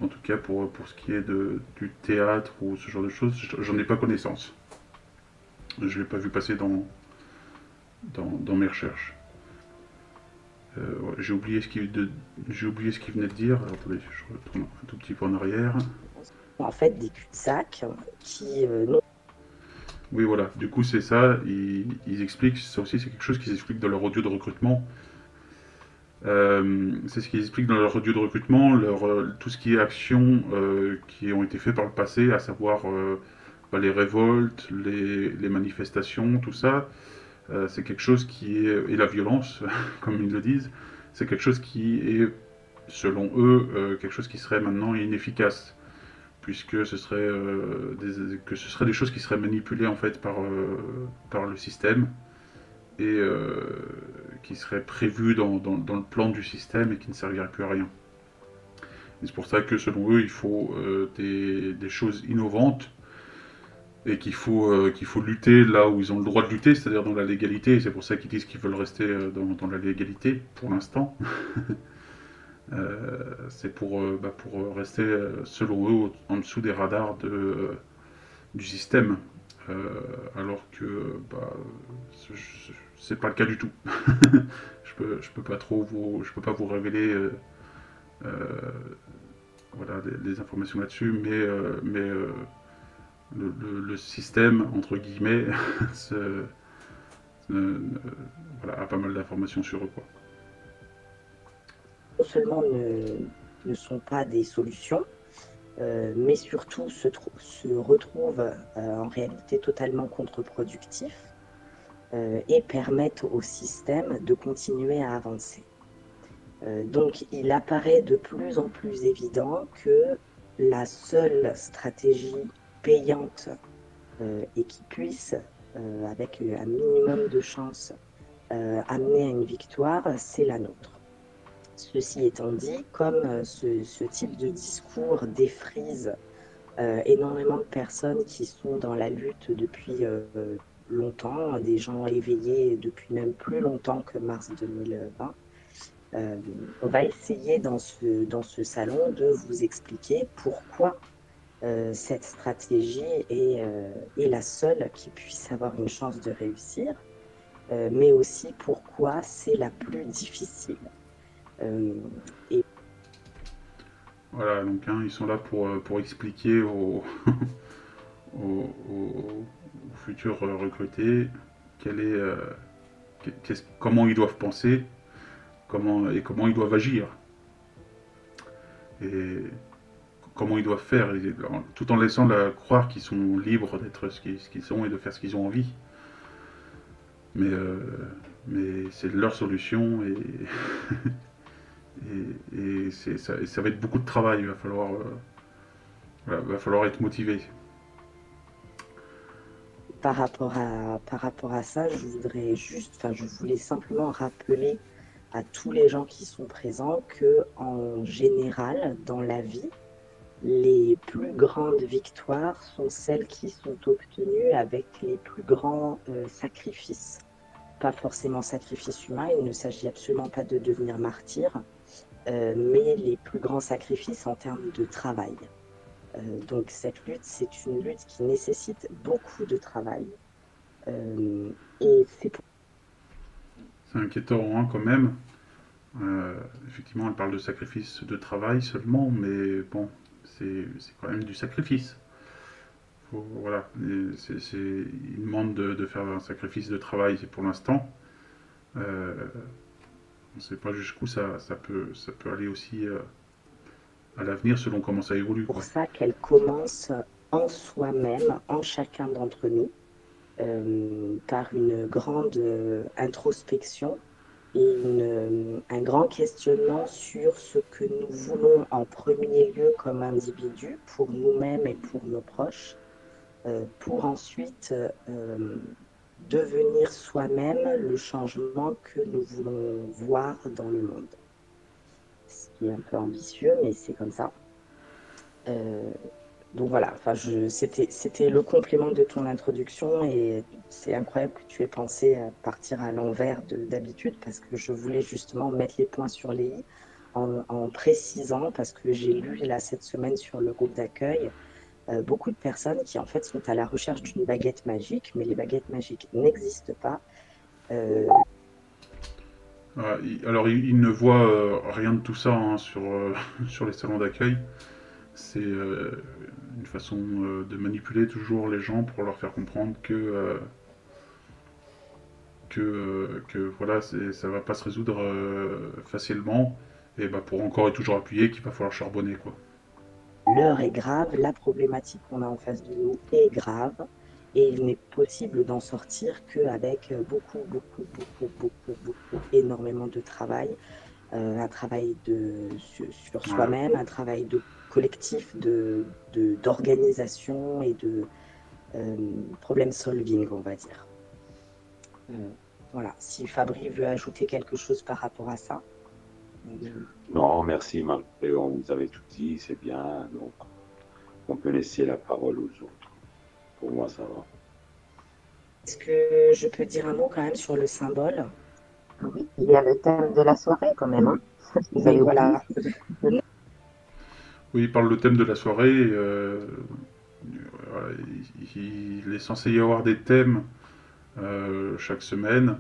en tout cas pour ce qui est du théâtre ou ce genre de choses, j'en ai pas connaissance. Je ne l'ai pas vu passer dans mes recherches. Ouais, j'ai oublié ce qu'il venait de dire. Alors, attendez, je retourne un tout petit peu en arrière. En fait, des cul-de-sac qui non. Oui, voilà. Du coup, c'est ça. Ils expliquent. Ça aussi, c'est quelque chose qu'ils expliquent dans leur audio de recrutement. C'est ce qu'ils expliquent dans leur audio de recrutement, tout ce qui est actions qui ont été faites par le passé, à savoir les révoltes, les manifestations, tout ça. C'est quelque chose qui est, et la violence, comme ils le disent, c'est quelque chose qui est, selon eux, quelque chose qui serait maintenant inefficace, puisque ce serait, que ce serait des choses qui seraient manipulées en fait par le système et qui seraient prévues dans le plan du système et qui ne serviraient plus à rien. C'est pour ça que selon eux, il faut des choses innovantes et qu'il faut lutter là où ils ont le droit de lutter, c'est-à-dire dans la légalité, et c'est pour ça qu'ils disent qu'ils veulent rester dans la légalité pour l'instant. C'est pour rester, selon eux, en dessous des radars du système, alors que c'est pas le cas du tout. je peux pas vous révéler voilà, des informations là-dessus, mais le système, entre guillemets, voilà, a pas mal d'informations sur eux, quoi. Non seulement ne sont pas des solutions, mais surtout se retrouvent en réalité totalement contre-productifs et permettent au système de continuer à avancer. Donc il apparaît de plus en plus évident que la seule stratégie payante et qui puisse, avec un minimum de chance, amener à une victoire, c'est la nôtre. Ceci étant dit, comme ce type de discours défrise énormément de personnes qui sont dans la lutte depuis longtemps, des gens éveillés depuis même plus longtemps que mars 2020, on va essayer dans ce salon de vous expliquer pourquoi cette stratégie est la seule qui puisse avoir une chance de réussir, mais aussi pourquoi c'est la plus difficile. Et voilà, donc ils sont là pour expliquer aux, aux futurs recrutés comment ils doivent penser, comment ils doivent agir, et comment ils doivent faire, tout en laissant croire qu'ils sont libres d'être ce qu'ils sont et de faire ce qu'ils ont envie. Mais c'est leur solution et ça va être beaucoup de travail. Il va falloir être motivé. par rapport à ça, je voulais simplement rappeler à tous les gens qui sont présents que, en général, dans la vie, les plus grandes victoires sont celles qui sont obtenues avec les plus grands sacrifices. Pas forcément sacrifice humain, il ne s'agit absolument pas de devenir martyr, mais les plus grands sacrifices en termes de travail. Donc cette lutte, c'est une lutte qui nécessite beaucoup de travail. Et c'est inquiétant hein, quand même. Effectivement, elle parle de sacrifice de travail seulement, mais bon, c'est quand même du sacrifice. Voilà, il demande de faire un sacrifice de travail pour l'instant. On ne sait pas jusqu'où ça peut aller aussi à l'avenir selon comment ça évolue. C'est pour ça qu'elle commence en soi-même, en chacun d'entre nous, par une grande introspection et un grand questionnement sur ce que nous voulons en premier lieu comme individus, pour nous-mêmes et pour nos proches, pour ensuite devenir soi-même le changement que nous voulons voir dans le monde. Ce qui est un peu ambitieux, mais c'est comme ça. Donc voilà, enfin, c'était le complément de ton introduction et c'est incroyable que tu aies pensé à partir à l'envers d'habitude parce que je voulais justement mettre les points sur les i en précisant, parce que j'ai lu là cette semaine sur le groupe d'accueil beaucoup de personnes qui en fait sont à la recherche d'une baguette magique, mais les baguettes magiques n'existent pas. Alors, il ne voit rien de tout ça hein, sur, sur les salons d'accueil. C'est une façon de manipuler toujours les gens pour leur faire comprendre que voilà, ça va pas se résoudre facilement. Et bah, pour encore et toujours appuyer qu'il va falloir charbonner, quoi. L'heure est grave, la problématique qu'on a en face de nous est grave, et il n'est possible d'en sortir qu'avec énormément de travail, un travail sur soi-même, un travail de collectif, d'organisation et de problem solving, on va dire. Voilà, si Fabri veut ajouter quelque chose par rapport à ça. Non, merci, Marc-Léon, vous avez tout dit, c'est bien. Donc, on peut laisser la parole aux autres. Pour moi, ça va. Est-ce que je peux dire un mot quand même sur le symbole? Oui, il y a le thème de la soirée quand même. Hein. Vous Oui, avez voilà. Oui, il parle le thème de la soirée. Voilà, il est censé y avoir des thèmes chaque semaine.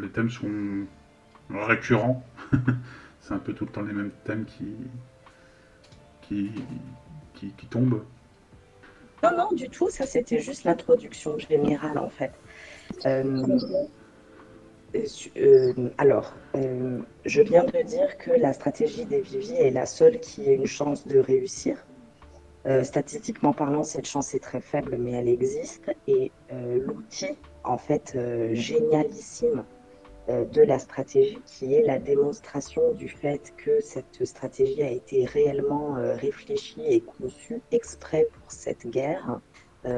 Les thèmes sont récurrents. C'est un peu tout le temps les mêmes thèmes qui tombent. Non, non, du tout. Ça, c'était juste l'introduction générale, en fait. Je viens de dire que la stratégie des Vivi est la seule qui ait une chance de réussir. Statistiquement parlant, cette chance est très faible, mais elle existe. Et l'outil, en fait, génialissime de la stratégie, qui est la démonstration du fait que cette stratégie a été réellement réfléchie et conçue exprès pour cette guerre,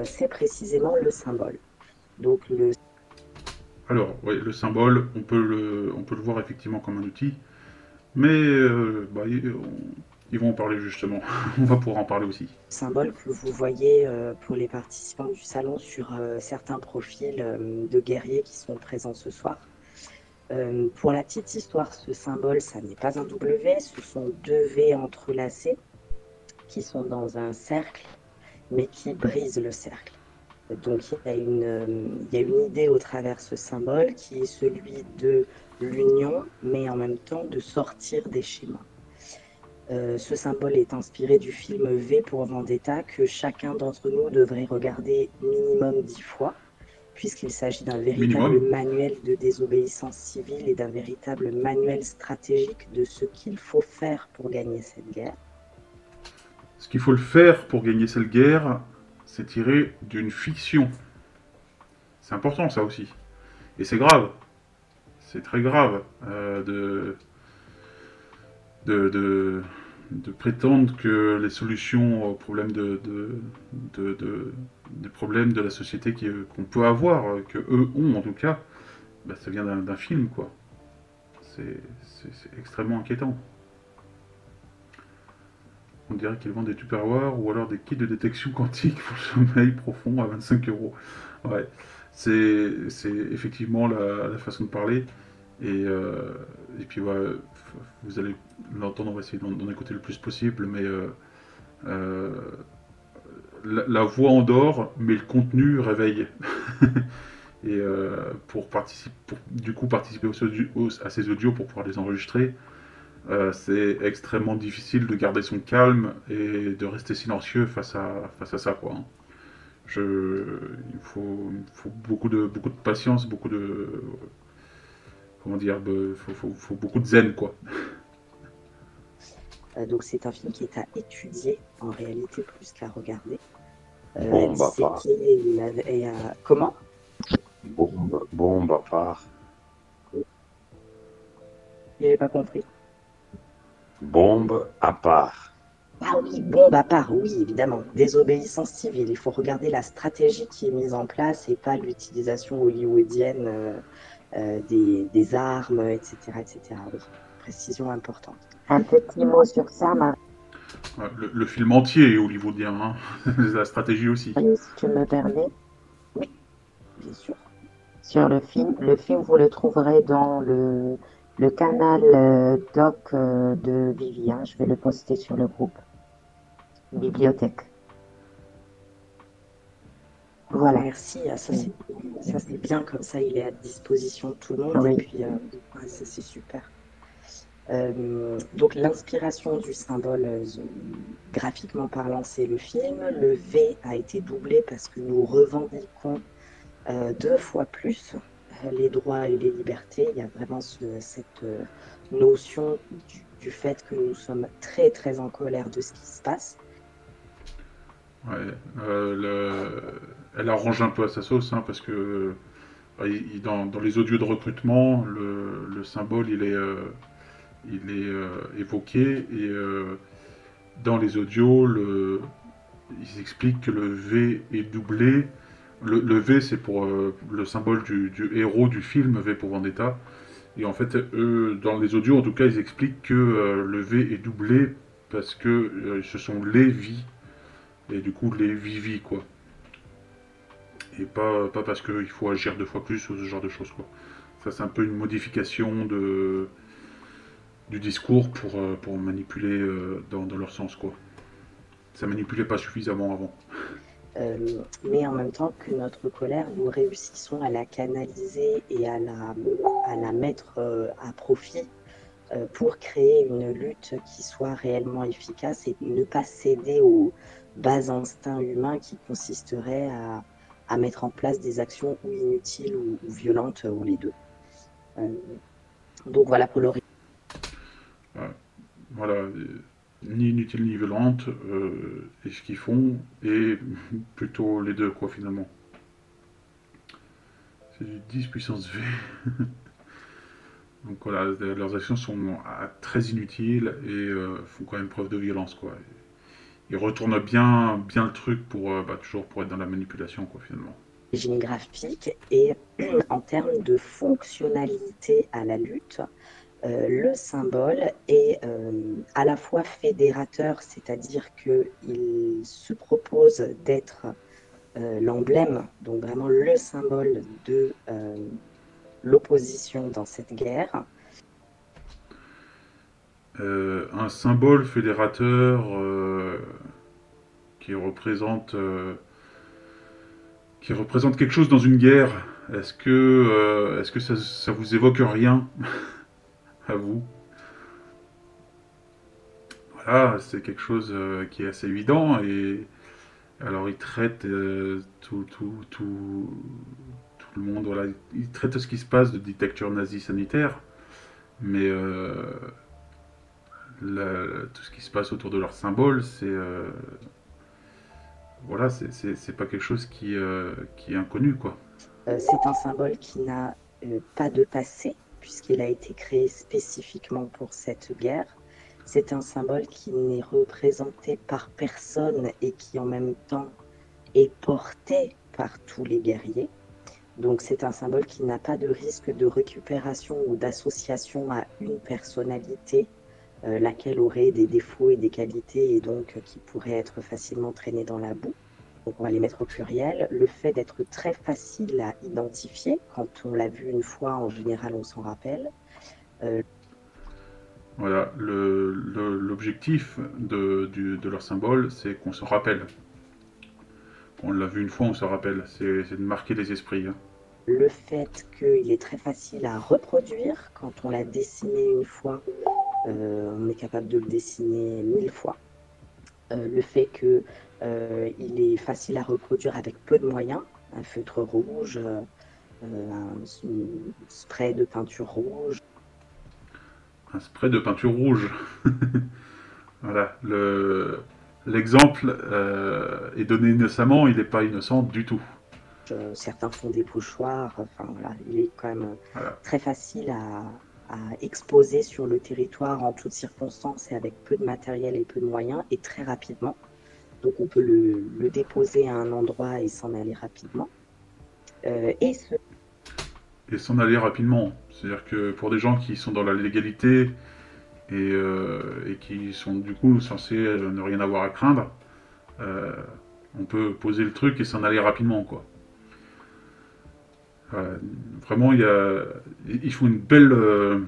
c'est précisément le symbole. Donc Alors, oui, le symbole, on peut le voir effectivement comme un outil, mais bah, ils vont en parler justement. On va pouvoir en parler aussi. Symbole que vous voyez pour les participants du salon sur certains profils de guerriers qui sont présents ce soir. Pour la petite histoire, ce symbole, ça n'est pas un W, ce sont deux V entrelacés qui sont dans un cercle, mais qui brisent le cercle. Donc il y a une idée au travers ce symbole qui est celui de l'union, mais en même temps de sortir des schémas. Ce symbole est inspiré du film V pour Vendetta que chacun d'entre nous devrait regarder minimum 10 fois, puisqu'il s'agit d'un véritable manuel de désobéissance civile et d'un véritable manuel stratégique de ce qu'il faut faire pour gagner cette guerre. Ce qu'il faut le faire pour gagner cette guerre, c'est tiré d'une fiction. C'est important ça aussi. Et c'est grave. C'est très grave de prétendre que les solutions aux problèmes des problèmes de la société qu'on peut avoir, que eux ont en tout cas, bah, ça vient d'un film, quoi. C'est extrêmement inquiétant. On dirait qu'ils vendent des tupperwares ou alors des kits de détection quantique pour le sommeil profond à 25 €. Ouais, c'est effectivement la façon de parler. Et puis ouais, vous allez l'entendre, on va essayer d'en écouter le plus possible, mais la voix endort, mais le contenu réveille. Et pour du coup participer à ces audios pour pouvoir les enregistrer, c'est extrêmement difficile de garder son calme et de rester silencieux face à ça, quoi. Hein. Il faut beaucoup de patience, comment dire, faut beaucoup de zen, quoi. Donc c'est un film qui est à étudier en réalité plus qu'à regarder. Bombe à part. Comment? Bombe à part. J'ai pas compris. Bombe à part. Ah oui, bombe à part, oui, évidemment. Désobéissance civile. Il faut regarder la stratégie qui est mise en place et pas l'utilisation hollywoodienne des armes, etc., etc. Oui, précision importante. Un petit mot sur ça, Marie, Le film entier est hollywoodien, hein. La stratégie aussi. si tu me permets. Oui, bien sûr. Sur le film, vous le trouverez dans le canal doc de Vivi, hein. Je vais le poster sur le groupe Bibliothèque. Voilà. Merci. Ah, ça, c'est bien, comme ça, il est à disposition de tout le monde. Oui. Et puis, ouais, ça, c'est super. Donc, l'inspiration du symbole, graphiquement parlant, c'est le film. Le V a été doublé parce que nous revendiquons 2 fois plus les droits et les libertés. Il y a vraiment cette notion du fait que nous sommes très, très en colère de ce qui se passe. Ouais, elle arrange un peu à sa sauce, hein, parce que dans les audios de recrutement, le symbole il est évoqué, et dans les audios, ils expliquent que le V est doublé. Le V, c'est pour le symbole du héros du film, V pour Vendetta. Et en fait, eux, dans les audios, en tout cas, ils expliquent que le V est doublé parce que ce sont les vies, et du coup, les vivi, quoi. Et pas parce qu'il faut agir 2 fois plus ou ce genre de choses, quoi. Ça, c'est un peu une modification du discours pour manipuler dans leur sens, quoi. Ça manipulait pas suffisamment avant. Mais en même temps que notre colère, nous réussissons à la canaliser et à la mettre à profit pour créer une lutte qui soit réellement efficace et ne pas céder aux bas instincts humains qui consisteraient à mettre en place des actions ou inutiles ou violentes, ou les deux. Donc voilà pour le Ouais. Voilà, ni inutile ni violente, et ce qu'ils font, et plutôt les deux, quoi, finalement. C'est du 10 puissance V. Donc voilà, leurs actions sont très inutiles et font quand même preuve de violence, quoi. Ils retournent bien le truc toujours pour être dans la manipulation, quoi, finalement. régime graphique et en termes de fonctionnalité à la lutte, le symbole est à la fois fédérateur, c'est-à-dire qu'il se propose d'être l'emblème, donc vraiment le symbole de l'opposition dans cette guerre. Un symbole fédérateur qui représente quelque chose dans une guerre. Est-ce que ça vous évoque rien à vous? Voilà, c'est quelque chose qui est assez évident, et alors il traite tout le monde, voilà, il traite ce qui se passe de dictature nazie sanitaire, mais tout ce qui se passe autour de leur symbole, voilà, c'est pas quelque chose qui est inconnu, quoi. C'est un symbole qui n'a pas de passé, puisqu'il a été créé spécifiquement pour cette guerre. C'est un symbole qui n'est représenté par personne et qui en même temps est porté par tous les guerriers. Donc c'est un symbole qui n'a pas de risque de récupération ou d'association à une personnalité, laquelle aurait des défauts et des qualités et donc qui pourrait être facilement traînée dans la boue. Donc on va les mettre au pluriel. Le fait d'être très facile à identifier, quand on l'a vu une fois, en général on s'en rappelle. Voilà, l'objectif de leur symbole, c'est qu'on se rappelle. On l'a vu une fois, on se rappelle. C'est de marquer les esprits, hein. Le fait qu'il est très facile à reproduire, quand on l'a dessiné une fois, on est capable de le dessiner 1000 fois. Le fait qu'il est facile à reproduire avec peu de moyens, un feutre rouge, un spray de peinture rouge. Un spray de peinture rouge. Voilà, l'exemple est donné innocemment, il n'est pas innocent du tout. Certains font des pochoirs, enfin voilà, il est quand même Voilà. très facile à exposer sur le territoire en toutes circonstances et avec peu de matériel et peu de moyens et très rapidement. Donc on peut le déposer à un endroit et s'en aller rapidement. Et s'en aller rapidement. C'est-à-dire que pour des gens qui sont dans la légalité et qui sont du coup censés ne rien avoir à craindre, on peut poser le truc et s'en aller rapidement, quoi. Vraiment, ils font un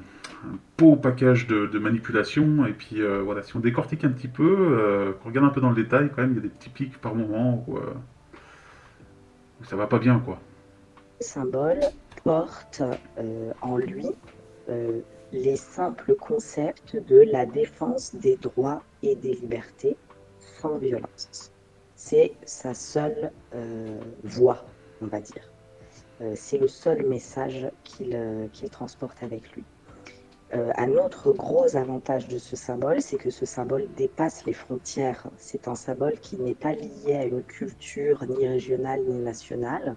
beau package de manipulation. Et puis voilà, si on décortique un petit peu, qu'on regarde un peu dans le détail, quand même, il y a des petits pics par moment où ça va pas bien, quoi. le symbole porte en lui les simples concepts de la défense des droits et des libertés sans violence. C'est sa seule voix, on va dire. C'est le seul message qu'il transporte avec lui. Un autre gros avantage de ce symbole, c'est que ce symbole dépasse les frontières. C'est un symbole qui n'est pas lié à une culture ni régionale ni nationale.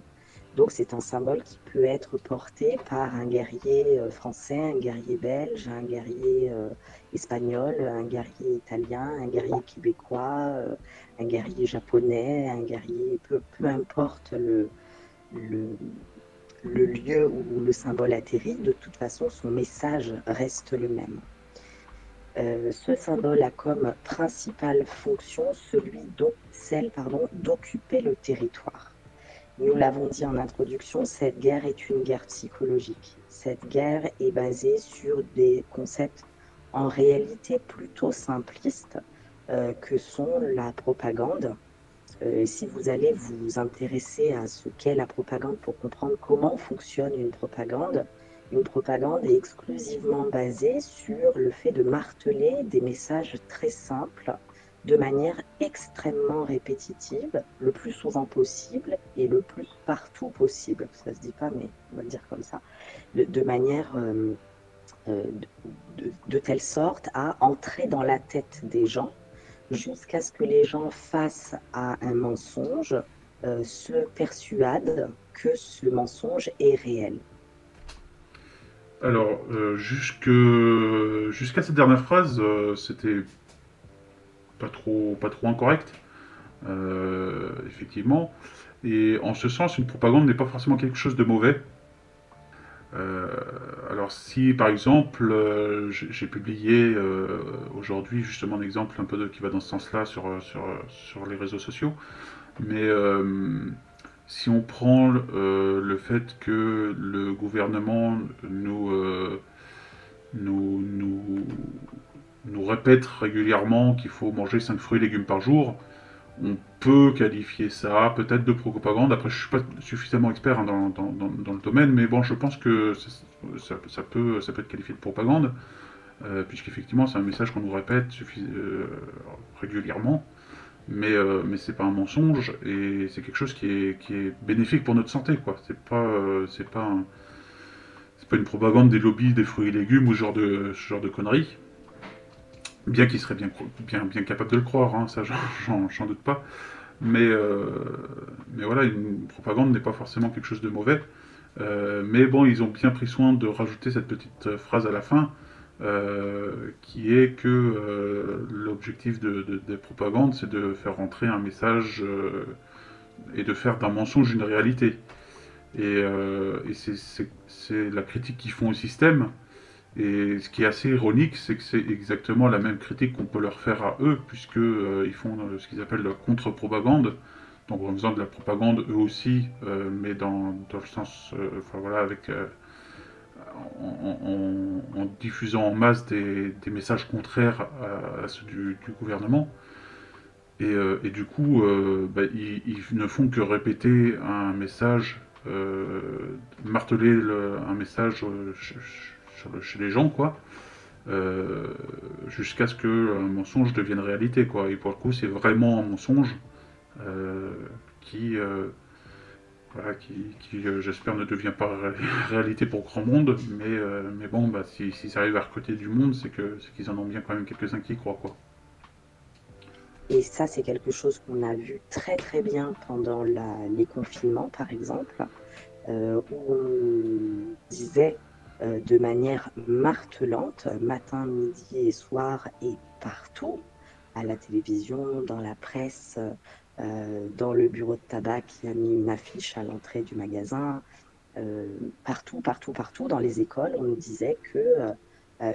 Donc c'est un symbole qui peut être porté par un guerrier français, un guerrier belge, un guerrier espagnol, un guerrier italien, un guerrier québécois, un guerrier japonais, un guerrier, peu importe le lieu où le symbole atterrit, de toute façon, son message reste le même. Ce symbole a comme principale fonction celle d'occuper le territoire. Nous l'avons dit en introduction, cette guerre est une guerre psychologique. Cette guerre est basée sur des concepts en réalité plutôt simplistes que sont la propagande. Si vous allez vous intéresser à ce qu'est la propagande pour comprendre comment fonctionne une propagande est exclusivement basée sur le fait de marteler des messages très simples de manière extrêmement répétitive, le plus souvent possible et le plus partout possible. Ça se dit pas, mais on va le dire comme ça, de manière de telle sorte à entrer dans la tête des gens jusqu'à ce que les gens, face à un mensonge, se persuadent que ce mensonge est réel. Alors, jusqu'à cette dernière phrase, c'était pas trop incorrect, effectivement. Et en ce sens, une propagande n'est pas forcément quelque chose de mauvais. Alors si par exemple j'ai publié aujourd'hui justement un exemple un peu qui va dans ce sens-là sur les réseaux sociaux, mais si on prend le fait que le gouvernement nous répète régulièrement qu'il faut manger 5 fruits et légumes par jour, on peut qualifier ça peut-être de propagande. Après, je suis pas suffisamment expert dans le domaine, mais bon, je pense que ça peut être qualifié de propagande, puisqu'effectivement, c'est un message qu'on nous répète régulièrement, mais c'est pas un mensonge, et c'est quelque chose qui est bénéfique pour notre santé, quoi. C'est pas une propagande des lobbies des fruits et légumes ou ce genre de conneries. Bien qu'il serait bien capable de le croire, hein, ça j'en doute pas. Mais voilà, une propagande n'est pas forcément quelque chose de mauvais. Mais bon, ils ont bien pris soin de rajouter cette petite phrase à la fin, qui est que l'objectif des propagandes, c'est de faire rentrer un message et de faire d'un mensonge une réalité. Et c'est la critique qu'ils font au système. Et ce qui est assez ironique, c'est que c'est exactement la même critique qu'on peut leur faire à eux, puisque ils font ce qu'ils appellent la contre-propagande, donc en faisant de la propagande eux aussi, mais dans le sens, enfin voilà, en diffusant en masse des messages contraires à ceux du gouvernement. Et du coup, ils ne font que répéter un message, marteler un message chez les gens, quoi, jusqu'à ce que un mensonge devienne réalité, quoi. Et pour le coup, c'est vraiment un mensonge voilà, qui j'espère, ne devient pas réalité pour grand monde, mais bon, si ça arrive à recruter du monde, c'est qu'ils en ont bien quand même quelques-uns qui y croient, quoi. Et ça, c'est quelque chose qu'on a vu très très bien pendant les confinements, par exemple, où on disait de manière martelante, matin, midi et soir, et partout, à la télévision, dans la presse, dans le bureau de tabac qui a mis une affiche à l'entrée du magasin, partout, partout, partout, dans les écoles, on nous disait que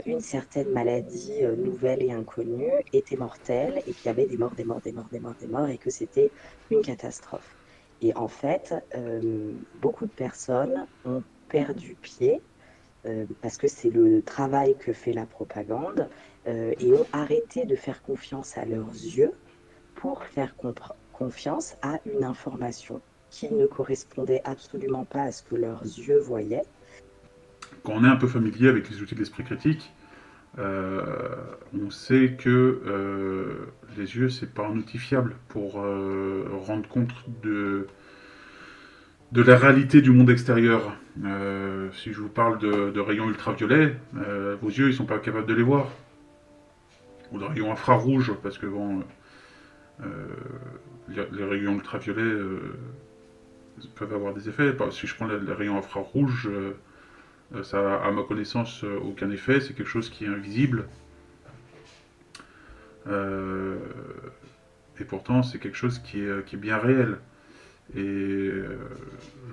une certaine maladie nouvelle et inconnue était mortelle et qu'il y avait des morts, des morts, des morts, des morts, des morts et que c'était une catastrophe. Et en fait, beaucoup de personnes ont perdu pied parce que c'est le travail que fait la propagande et ont arrêté de faire confiance à leurs yeux pour faire confiance à une information qui ne correspondait absolument pas à ce que leurs yeux voyaient. Quand on est un peu familier avec les outils de l'esprit critique, on sait que les yeux, c'est pas un outil fiable pour rendre compte de la réalité du monde extérieur. Si je vous parle de rayons ultraviolets, vos yeux, ils sont pas capables de les voir. Ou de rayons infrarouges, parce que bon, les rayons ultraviolets peuvent avoir des effets. Si je prends les rayons infrarouges, ça a, à ma connaissance, aucun effet. C'est quelque chose qui est invisible. Et pourtant, c'est quelque chose qui est bien réel. Et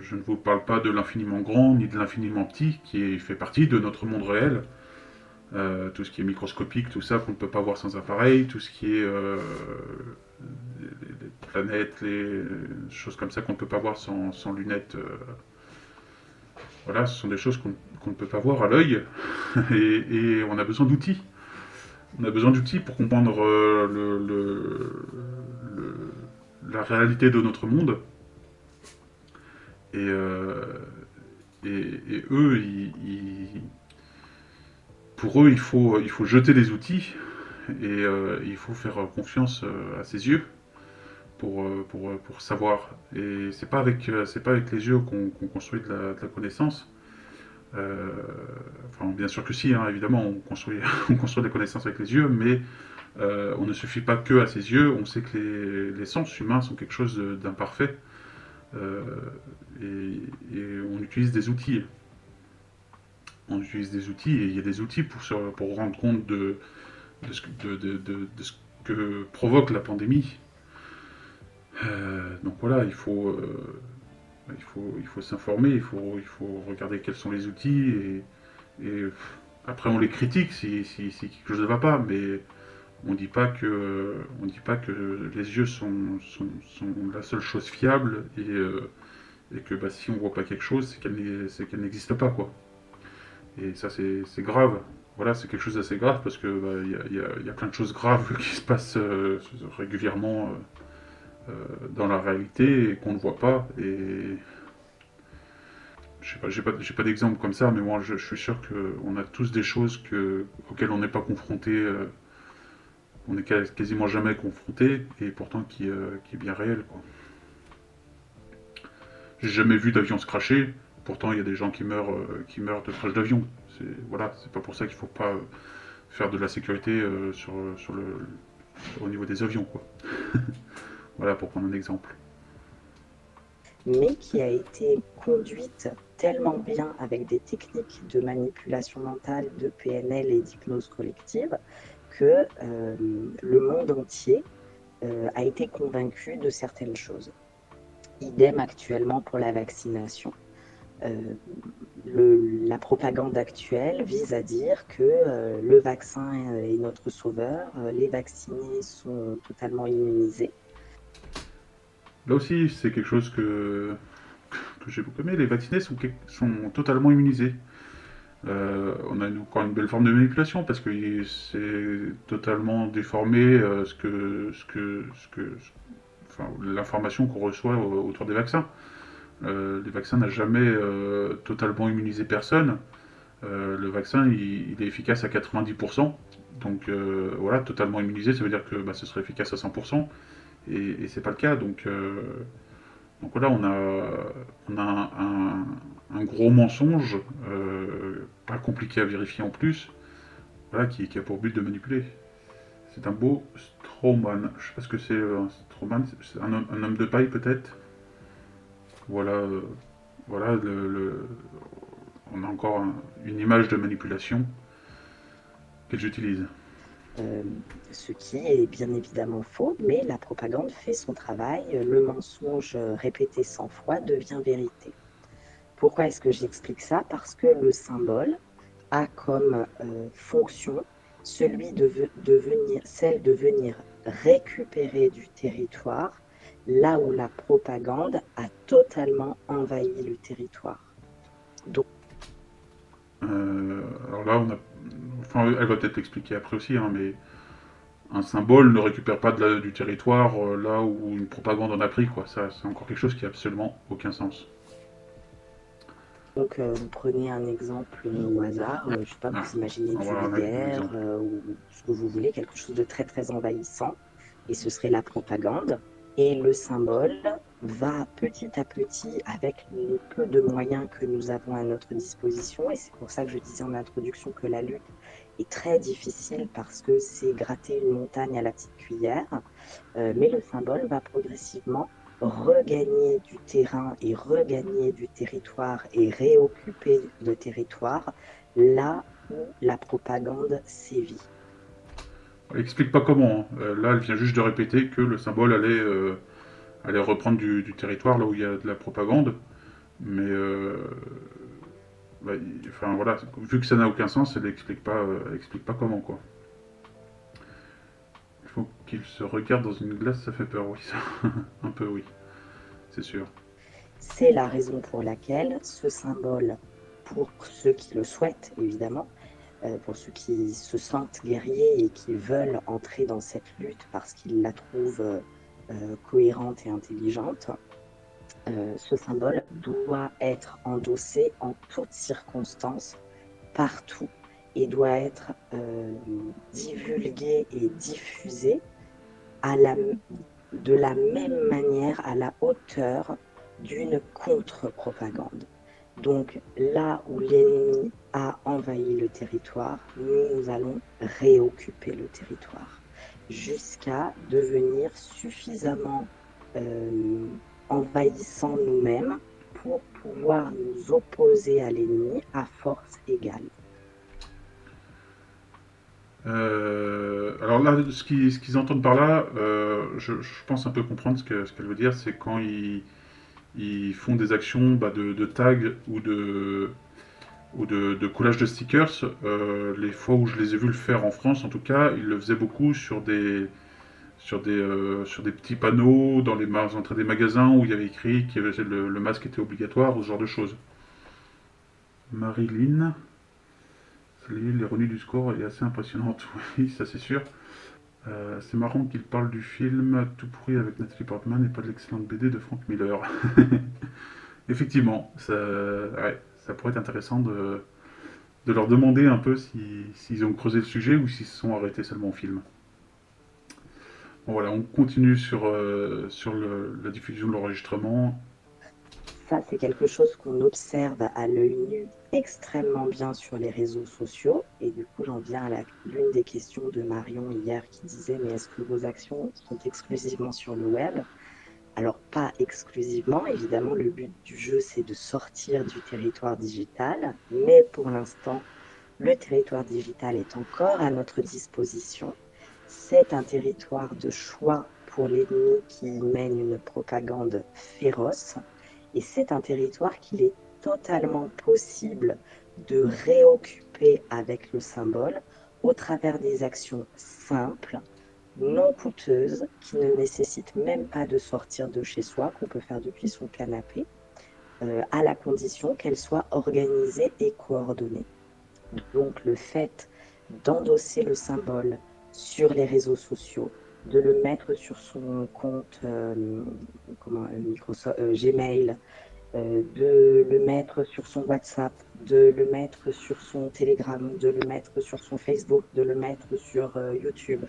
je ne vous parle pas de l'infiniment grand ni de l'infiniment petit, qui fait partie de notre monde réel. Tout ce qui est microscopique, tout ça qu'on ne peut pas voir sans appareil, tout ce qui est les planètes, les choses comme ça qu'on ne peut pas voir sans lunettes. Voilà, ce sont des choses qu'on ne peut pas voir à l'œil, et on a besoin d'outils. On a besoin d'outils pour comprendre la réalité de notre monde. Et eux, pour eux, il faut jeter les outils et il faut faire confiance à ses yeux pour savoir. Et c'est pas avec les yeux qu'on construit de la connaissance. Enfin, bien sûr que si, hein, évidemment, on construit, on construit de la connaissance avec les yeux, mais on ne suffit pas que à ses yeux. On sait que les sens humains sont quelque chose d'imparfait. Et on utilise des outils. On utilise des outils et il y a des outils pour rendre compte de ce que provoque la pandémie. Donc voilà, il faut s'informer, il faut regarder quels sont les outils et après on les critique si quelque chose ne va pas, mais on dit pas que les yeux sont la seule chose fiable et que bah, si on voit pas quelque chose, c'est qu'elle n'existe pas, quoi. Et ça, c'est grave. Voilà, c'est quelque chose d'assez grave parce que y a plein de choses graves qui se passent régulièrement dans la réalité et qu'on ne voit pas. Et je sais pas, j'ai pas d'exemple comme ça, mais moi je suis sûr qu'on a tous des choses auxquelles on n'est pas confronté, on n'est quasiment jamais confronté, et pourtant qui est bien réel, quoi. J'ai jamais vu d'avion se cracher, pourtant il y a des gens qui meurent de crash d'avion. Voilà, c'est pas pour ça qu'il faut pas faire de la sécurité au niveau des avions, quoi. Voilà, pour prendre un exemple. Mais qui a été conduite tellement bien avec des techniques de manipulation mentale, de PNL et d'hypnose collective que le monde entier a été convaincu de certaines choses. Idem actuellement pour la vaccination. La propagande actuelle vise à dire que le vaccin est notre sauveur, les vaccinés sont totalement immunisés. Là aussi, c'est quelque chose que j'ai beaucoup aimé. Les vaccinés sont totalement immunisés. On a encore une belle forme de manipulation parce que c'est totalement déformé enfin, l'information qu'on reçoit autour des vaccins. Les vaccins n'ont jamais totalement immunisé personne. Le vaccin, il est efficace à 90%. Donc voilà, totalement immunisé, ça veut dire que bah, ce serait efficace à 100%. Et c'est pas le cas. Donc voilà, on a un gros mensonge, pas compliqué à vérifier en plus, voilà, qui a pour but de manipuler. C'est un beau Strowman. Je sais pas ce que c'est un Strowman, c'est un homme de paille peut-être. Voilà, voilà on a encore une image de manipulation qu'elles utilisent. Ce qui est bien évidemment faux, mais la propagande fait son travail, le mensonge répété 100 fois devient vérité. Pourquoi est-ce que j'explique ça? Parce que le symbole a comme fonction celle de venir récupérer du territoire là où la propagande a totalement envahi le territoire. Donc, Alors là, enfin, elle va peut-être l'expliquer après aussi, hein, mais un symbole ne récupère pas du territoire là où une propagande en a pris, quoi. Ça, c'est encore quelque chose qui n'a absolument aucun sens. Donc, vous prenez un exemple au hasard, je ne sais pas, vous imaginez une guerre ou ce que vous voulez, quelque chose de très très envahissant, et ce serait la propagande. Et le symbole va petit à petit, avec le peu de moyens que nous avons à notre disposition, et c'est pour ça que je disais en introduction que la lutte est très difficile parce que c'est gratter une montagne à la petite cuillère, mais le symbole va progressivement regagner du terrain et regagner du territoire et réoccuper le territoire là où la propagande sévit. Elle explique pas comment, hein. Là, elle vient juste de répéter que le symbole allait reprendre du territoire là où il y a de la propagande. Mais enfin voilà, vu que ça n'a aucun sens, elle explique pas comment, quoi. Il faut qu'il se regarde dans une glace, ça fait peur, oui, ça. Un peu, oui, c'est sûr. C'est la raison pour laquelle ce symbole, pour ceux qui le souhaitent évidemment, pour ceux qui se sentent guerriers et qui veulent entrer dans cette lutte parce qu'ils la trouvent cohérente et intelligente, ce symbole doit être endossé en toutes circonstances, partout, et doit être divulgué et diffusé de la même manière, à la hauteur d'une contre-propagande. Donc là où l'ennemi a envahi le territoire, nous allons réoccuper le territoire jusqu'à devenir suffisamment envahissants nous-mêmes pour pouvoir nous opposer à l'ennemi à force égale. Alors là, ce qu'ils entendent par là, je pense un peu comprendre ce qu'elle veut dire, c'est quand ils font des actions de tag ou de collage de stickers. Les fois où je les ai vus le faire en France, en tout cas, ils le faisaient beaucoup sur des petits panneaux dans les entrées des magasins où il y avait écrit que le masque était obligatoire, ou ce genre de choses. Marilyn, l'ironie du score est assez impressionnante, oui, ça c'est sûr. C'est marrant qu'il parle du film Tout pourri avec Nathalie Portman et pas de l'excellente BD de Frank Miller. Effectivement, ça pourrait être intéressant de leur demander un peu s'ils ont creusé le sujet ou s'ils se sont arrêtés seulement au film. Bon voilà, on continue sur la diffusion de l'enregistrement. Ça, c'est quelque chose qu'on observe à l'œil nu extrêmement bien sur les réseaux sociaux. Et du coup, j'en viens à l'une des questions de Marion hier qui disait « Mais est-ce que vos actions sont exclusivement sur le web ?» Alors, pas exclusivement. Évidemment, le but du jeu, c'est de sortir du territoire digital. Mais pour l'instant, le territoire digital est encore à notre disposition. C'est un territoire de choix pour l'ennemi qui mène une propagande féroce. Et c'est un territoire qu'il est totalement possible de réoccuper avec le symbole au travers des actions simples, non coûteuses, qui ne nécessitent même pas de sortir de chez soi, qu'on peut faire depuis son canapé, à la condition qu'elles soient organisées et coordonnées. Donc le fait d'endosser le symbole sur les réseaux sociaux, de le mettre sur son compte Gmail, de le mettre sur son WhatsApp, de le mettre sur son Telegram, de le mettre sur son Facebook, de le mettre sur YouTube,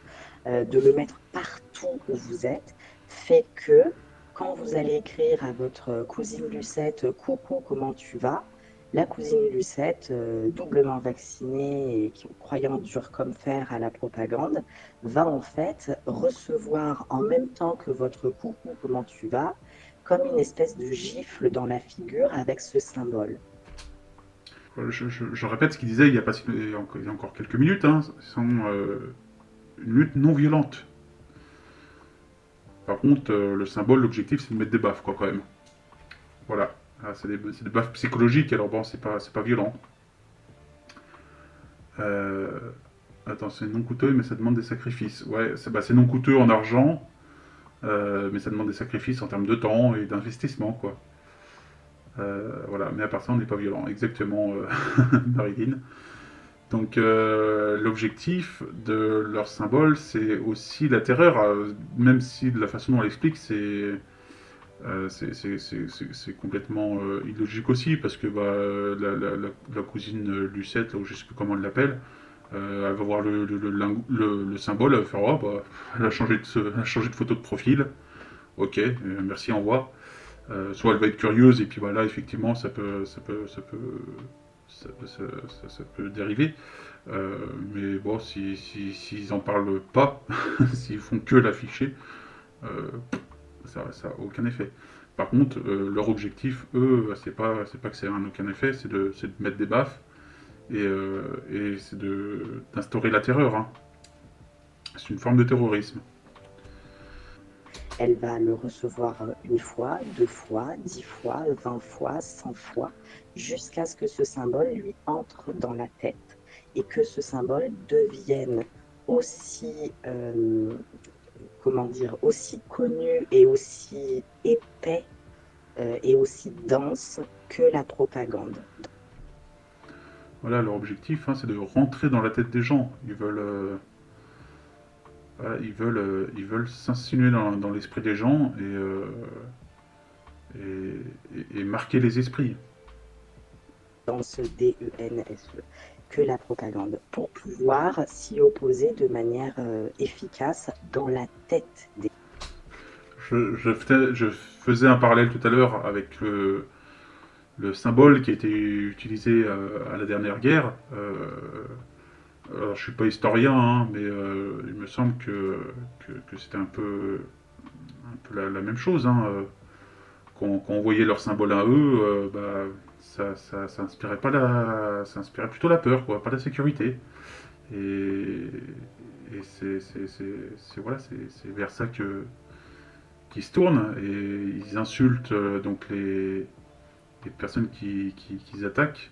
de le mettre partout où vous êtes, fait que quand vous allez écrire à votre cousine Lucette « Coucou, comment tu vas ?» La cousine Lucette, doublement vaccinée et croyant dur comme fer à la propagande, va en fait recevoir en même temps que votre « coucou, comment tu vas ?» comme une espèce de gifle dans la figure avec ce symbole. Je répète ce qu'il disait il y a encore quelques minutes, hein, sont une lutte non violente. Par contre, le symbole, l'objectif, c'est de mettre des baffes, quoi, quand même. Voilà. Ah, c'est des baffes psychologiques, alors bon, c'est pas violent. Euh, Attends, c'est non coûteux, mais ça demande des sacrifices. Ouais, c'est non coûteux en argent, mais ça demande des sacrifices en termes de temps et d'investissement, quoi. Voilà, mais à part ça, on n'est pas violent. Exactement, Marilyn. Donc, l'objectif de leur symbole, c'est aussi la terreur, même si de la façon dont on l'explique, c'est complètement illogique aussi, parce que bah, la cousine Lucette, là, ou je sais plus comment elle l'appelle, elle va voir le symbole, elle va faire oh, bah, elle a changé de photo de profil, ok, merci, au revoir. Soit elle va être curieuse, et puis voilà, effectivement, ça peut dériver. Mais bon, s'ils en parlent pas, s'ils font que l'afficher, euh, ça n'a aucun effet. Par contre, leur objectif, eux, c'est pas que ça n'a aucun effet, c'est de mettre des baffes et c'est d'instaurer la terreur, hein. C'est une forme de terrorisme. Elle va le recevoir une fois, 2 fois, 10 fois, 20 fois, 100 fois, jusqu'à ce que ce symbole lui entre dans la tête et que ce symbole devienne aussi, comment dire, aussi connu et aussi épais et aussi dense que la propagande. Voilà, leur objectif, hein, c'est de rentrer dans la tête des gens. Voilà, ils veulent s'insinuer dans l'esprit des gens et marquer les esprits. Dans ce DENSE que la propagande pour pouvoir s'y opposer de manière efficace dans la tête des... Je faisais un parallèle tout à l'heure avec le symbole qui a été utilisé à la dernière guerre. Alors, je suis pas historien, hein, mais il me semble que c'était un peu la même chose, hein. Quand on voyait leur symbole à eux, bah, ça inspirait pas ça inspirait plutôt la peur, quoi, pas la sécurité. Et voilà, c'est vers ça qu'ils se tournent et ils insultent donc les personnes qui attaquent,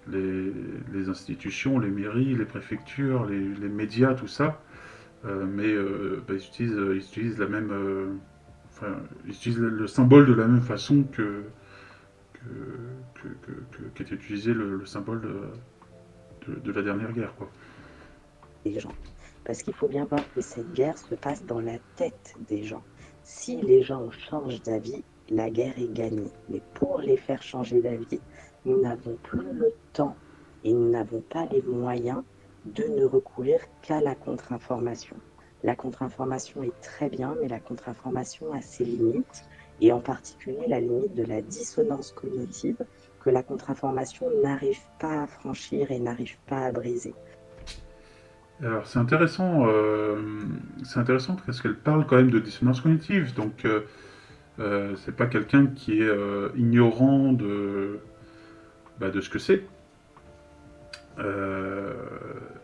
les institutions, les mairies, les préfectures, les médias, tout ça. Mais bah, ils utilisent la même, enfin, ils utilisent le symbole de la même façon qu'était utilisé le symbole de la dernière guerre, quoi. des gens. Parce qu'il faut bien voir que cette guerre se passe dans la tête des gens. Si les gens changent d'avis, la guerre est gagnée. Mais pour les faire changer d'avis, nous n'avons plus le temps et nous n'avons pas les moyens de ne recourir qu'à la contre-information. La contre-information est très bien, mais la contre-information a ses limites, et en particulier la limite de la dissonance cognitive que la contre-information n'arrive pas à franchir et n'arrive pas à briser. Alors c'est intéressant parce qu'elle parle quand même de dissonance cognitive, donc c'est pas quelqu'un qui est ignorant de ce que c'est, euh,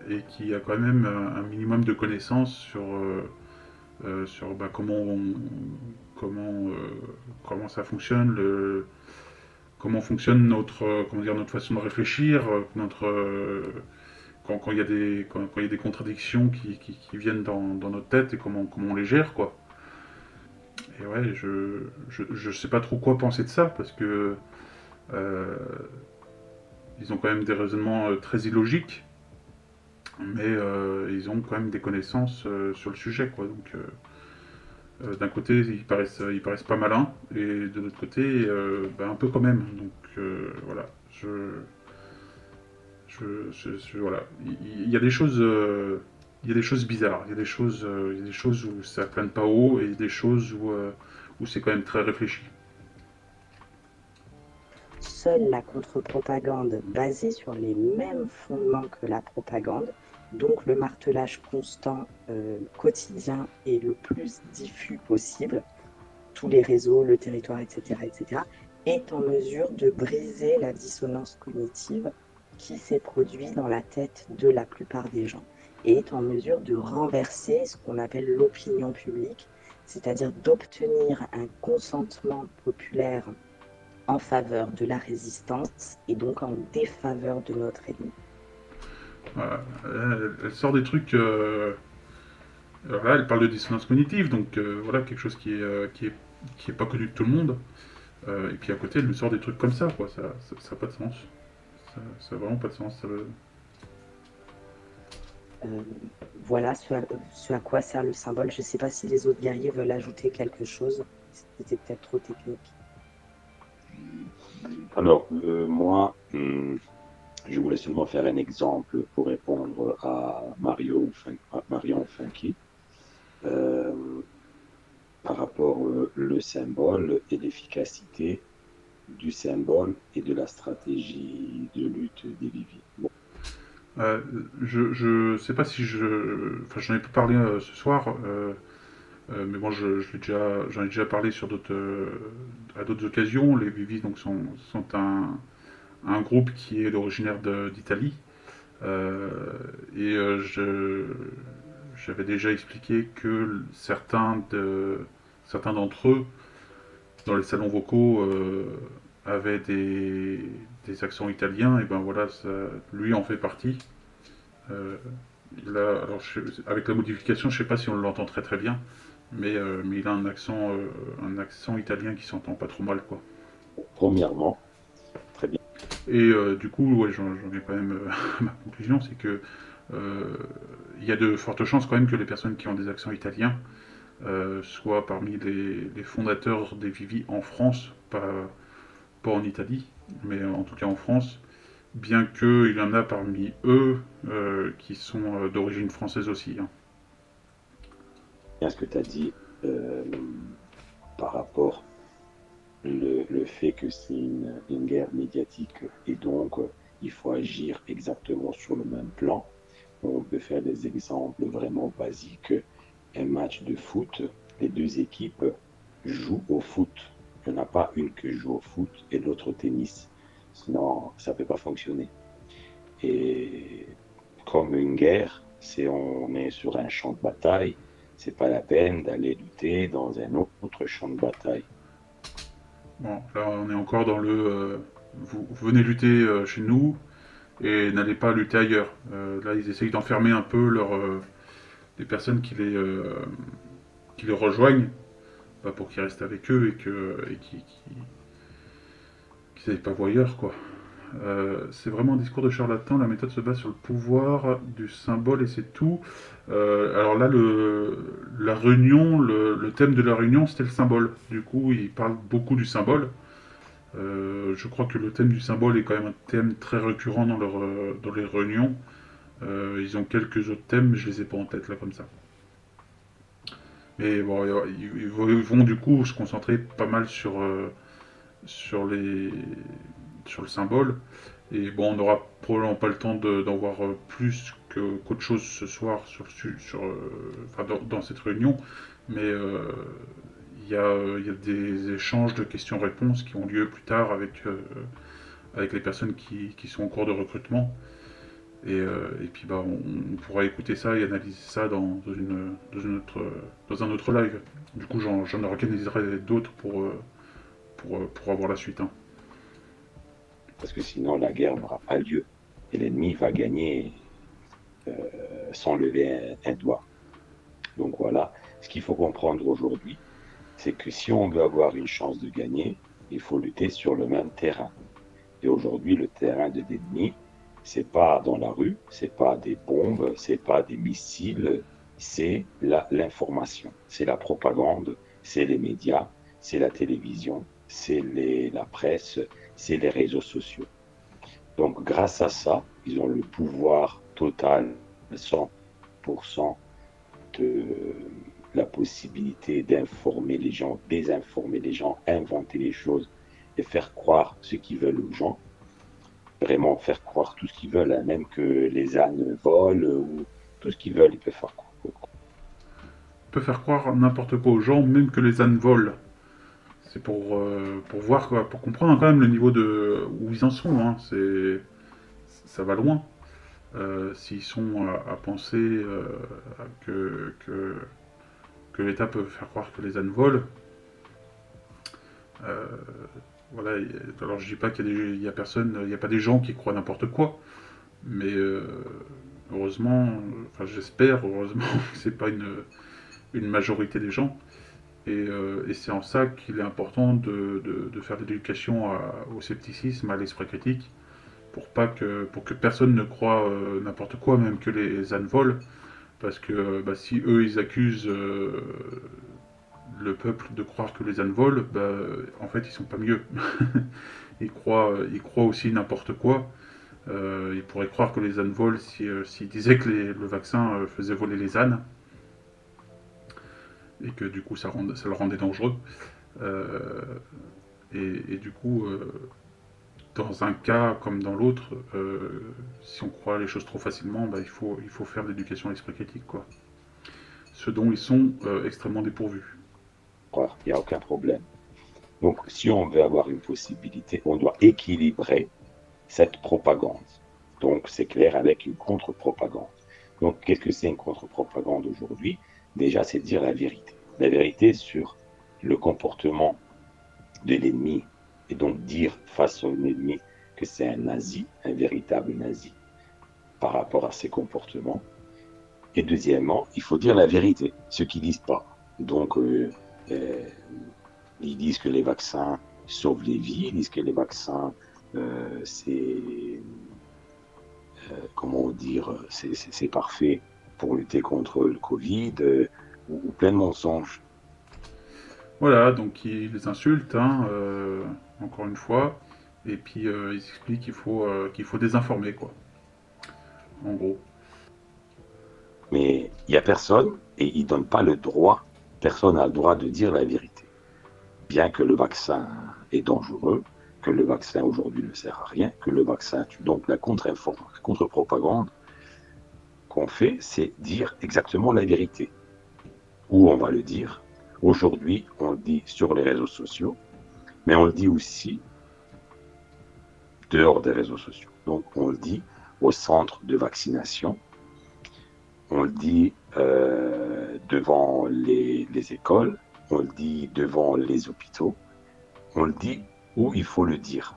et qui a quand même un minimum de connaissances sur bah, comment, comment ça fonctionne, comment fonctionne comment dire, notre façon de réfléchir, quand il y a quand il y a des contradictions qui viennent dans notre tête et comment on les gère, quoi. Et ouais, je sais pas trop quoi penser de ça parce que euh, ils ont quand même des raisonnements très illogiques, mais ils ont quand même des connaissances sur le sujet, quoi. Donc d'un côté, ils paraissent pas malins, et de l'autre côté, bah, un peu quand même. Donc voilà, voilà. Il y a des choses, il y a des choses bizarres. Il y a des choses où ça plane pas haut, et des choses où c'est quand même très réfléchi. Seule la contre-propagande basée sur les mêmes fondements que la propagande, donc le martelage constant, quotidien et le plus diffus possible, tous les réseaux, le territoire, etc., est en mesure de briser la dissonance cognitive qui s'est produit dans la tête de la plupart des gens et est en mesure de renverser ce qu'on appelle l'opinion publique, c'est-à-dire d'obtenir un consentement populaire en faveur de la résistance et donc en défaveur de notre ennemi. Voilà. Elle sort des trucs. Alors là, elle parle de dissonance cognitive, donc voilà, quelque chose qui est pas connu de tout le monde. Et puis à côté, elle nous sort des trucs comme ça, quoi. Ça a pas de sens. Ça a vraiment pas de sens. Voilà ce à quoi sert le symbole. Je ne sais pas si les autres guerriers veulent ajouter quelque chose. C'était peut-être trop technique. Alors, moi, je voulais seulement faire un exemple pour répondre à Marion Funky. Par rapport le symbole et l'efficacité du symbole et de la stratégie de lutte des Vivi. Bon. Je sais pas si enfin, j'en ai pas parlé ce soir, mais bon, j'en ai déjà parlé sur à d'autres occasions. Les Vivi donc sont un groupe qui est originaire d'Italie, et j'avais déjà expliqué que certains d'entre eux dans les salons vocaux avaient des accents italiens, et ben voilà, lui en fait partie. Alors, avec la modification, je sais pas si on l'entend très très bien, mais il a un accent italien qui s'entend pas trop mal, quoi. Premièrement, très bien. Et du coup, ouais, j'en ai quand même à ma conclusion, c'est que il y a de fortes chances quand même que les personnes qui ont des accents italiens soient parmi les fondateurs des Vivi en France, pas en Italie, mais en tout cas en France, bien qu'il y en a parmi eux qui sont d'origine française aussi. Hein. Bien ce que tu as dit par rapport le fait que c'est une guerre médiatique et donc il faut agir exactement sur le même plan. On peut faire des exemples vraiment basiques. Un match de foot, les deux équipes jouent au foot. Il n'y en a pas une qui joue au foot et l'autre au tennis. Sinon, ça ne peut pas fonctionner. Et comme une guerre, on est sur un champ de bataille, c'est pas la peine d'aller lutter dans un autre champ de bataille. Bon, là on est encore dans vous venez lutter chez nous et n'allez pas lutter ailleurs. Là ils essayent d'enfermer un peu les personnes qui les rejoignent, pas pour qu'ils restent avec eux et qu'ils n'aillent pas voir ailleurs, quoi. C'est vraiment un discours de charlatan, la méthode se base sur le pouvoir du symbole et c'est tout. Alors là, la réunion, le thème de la réunion, c'était le symbole. Du coup, il parle beaucoup du symbole. Je crois que le thème du symbole est quand même un thème très récurrent dans les réunions. Ils ont quelques autres thèmes, mais je les ai pas en tête là comme ça. Mais bon, ils vont du coup se concentrer pas mal sur le symbole. Et bon, on n'aura probablement pas le temps d'en voir plus qu'autre chose ce soir dans cette réunion. Mais il y a des échanges de questions-réponses qui ont lieu plus tard avec les personnes qui sont en cours de recrutement. Et puis bah, on pourra écouter ça et analyser ça dans un autre live. Du coup, j'en organiserai d'autres pour avoir la suite. Hein. Parce que sinon, la guerre n'aura pas lieu. Et l'ennemi va gagner sans lever un doigt. Donc voilà, ce qu'il faut comprendre aujourd'hui, c'est que si on veut avoir une chance de gagner, il faut lutter sur le même terrain. Et aujourd'hui, le terrain de l'ennemi, c'est pas dans la rue, c'est pas des bombes, c'est pas des missiles, c'est l'information, c'est la propagande, c'est les médias, c'est la télévision, c'est la presse, c'est les réseaux sociaux. Donc grâce à ça, ils ont le pouvoir total, 100% de la possibilité d'informer les gens, désinformer les gens, inventer les choses et faire croire ce qu'ils veulent aux gens. Vraiment faire croire tout ce qu'ils veulent, hein, même que les ânes volent ou tout ce qu'ils veulent, ils peuvent faire croire. On peut faire croire n'importe quoi aux gens, même que les ânes volent. C'est pour voir, quoi, pour comprendre quand même le niveau où ils en sont. Hein. ça va loin. S'ils sont à penser que l'État peut faire croire que les ânes volent, voilà. Alors je dis pas qu'il y a personne, il n'y a pas des gens qui croient n'importe quoi, mais heureusement, enfin j'espère heureusement que c'est pas une majorité des gens. Et c'est en ça qu'il est important de faire de l'éducation au scepticisme, à l'esprit critique, pour que personne ne croie n'importe quoi, même que les ânes volent, parce que bah, si eux ils accusent le peuple de croire que les ânes volent, bah, en fait ils sont pas mieux. Ils croient aussi n'importe quoi. Ils pourraient croire que les ânes volent s'ils disaient que le vaccin faisait voler les ânes, et que du coup ça le rendait dangereux. Euh, et du coup, dans un cas comme dans l'autre, si on croit les choses trop facilement, bah, il faut faire de l'éducation à l'esprit critique, quoi. Ce dont ils sont extrêmement dépourvus. Il n'y a aucun problème. Donc, si on veut avoir une possibilité, on doit équilibrer cette propagande. Donc, c'est clair, avec une contre-propagande. Donc, qu'est-ce que c'est une contre-propagande aujourd'hui? Déjà, c'est dire la vérité. La vérité sur le comportement de l'ennemi. Et donc, dire face à un ennemi que c'est un nazi, un véritable nazi, par rapport à ses comportements. Et deuxièmement, il faut dire la vérité, ce qu'ils disent pas. Donc, ils disent que les vaccins sauvent les vies, ils disent que les vaccins, c'est, comment dire, c'est parfait pour lutter contre le Covid, ou plein de mensonges. Voilà, donc ils les insultent, hein, encore une fois, et puis ils expliquent qu'il faut désinformer, quoi, en gros. Mais il n'y a personne, et ils ne donnent pas le droit, personne n'a le droit de dire la vérité. Bien que le vaccin est dangereux, que le vaccin aujourd'hui ne sert à rien, que le vaccin tue. Donc la contre-propagande qu'on fait, c'est dire exactement la vérité. Où on va le dire. Aujourd'hui, on le dit sur les réseaux sociaux, mais on le dit aussi dehors des réseaux sociaux. Donc on le dit au centre de vaccination, on le dit devant les écoles, on le dit devant les hôpitaux, on le dit où il faut le dire.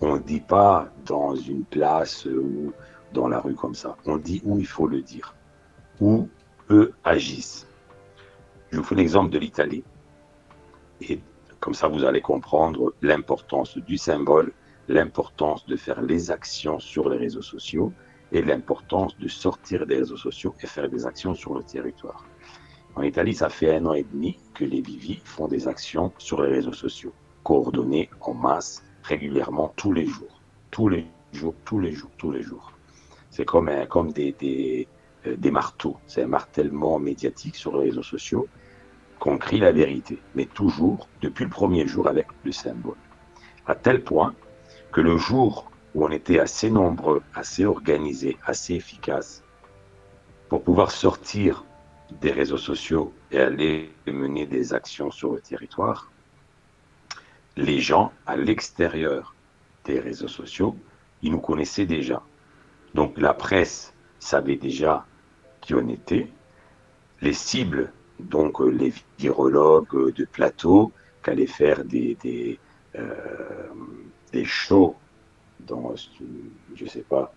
On ne le dit pas dans une place ou dans la rue comme ça. On le dit où il faut le dire, où eux agissent. Je vous fais l'exemple de l'Italie. Et comme ça, vous allez comprendre l'importance du symbole, l'importance de faire les actions sur les réseaux sociaux et l'importance de sortir des réseaux sociaux et faire des actions sur le territoire. En Italie, ça fait 1 an et demi que les Vivi font des actions sur les réseaux sociaux, coordonnées en masse, régulièrement, tous les jours. Tous les jours, tous les jours, tous les jours. C'est comme des marteaux. C'est un martèlement médiatique sur les réseaux sociaux qu'on crie la vérité, mais toujours, depuis le premier jour, avec le symbole. À tel point que le jour où on était assez nombreux, assez organisés, assez efficaces, pour pouvoir sortir des réseaux sociaux et aller mener des actions sur le territoire, les gens à l'extérieur des réseaux sociaux, ils nous connaissaient déjà. Donc la presse savait déjà qui on était, les cibles, donc les virologues de plateau qui allaient faire des shows dans, je sais pas,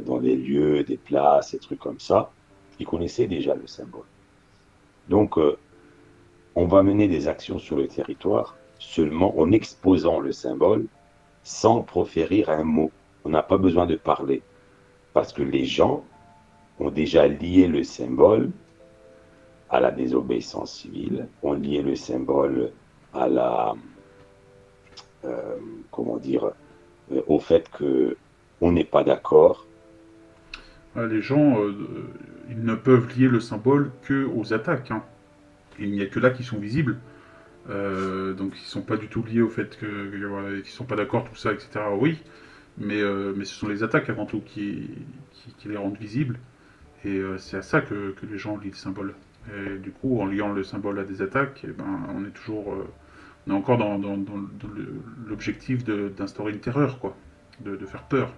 dans des lieux, des places, des trucs comme ça, ils connaissaient déjà le symbole. Donc, on va mener des actions sur le territoire seulement en exposant le symbole sans proférer un mot. On n'a pas besoin de parler parce que les gens ont déjà lié le symbole à la désobéissance civile, ont lié le symbole à la, comment dire, au fait qu'on n'est pas d'accord. Les gens, ils ne peuvent lier le symbole qu'aux attaques, hein. Il n'y a que là qui sont visibles. Donc ils ne sont pas du tout liés au fait voilà, qu'ils ne sont pas d'accord, tout ça, etc. Oui, mais ce sont les attaques avant tout qui les rendent visibles. Et c'est à ça que les gens lient le symbole. Et du coup, en liant le symbole à des attaques, eh ben, on est toujours, on est encore dans l'objectif d'instaurer une terreur, quoi, de faire peur.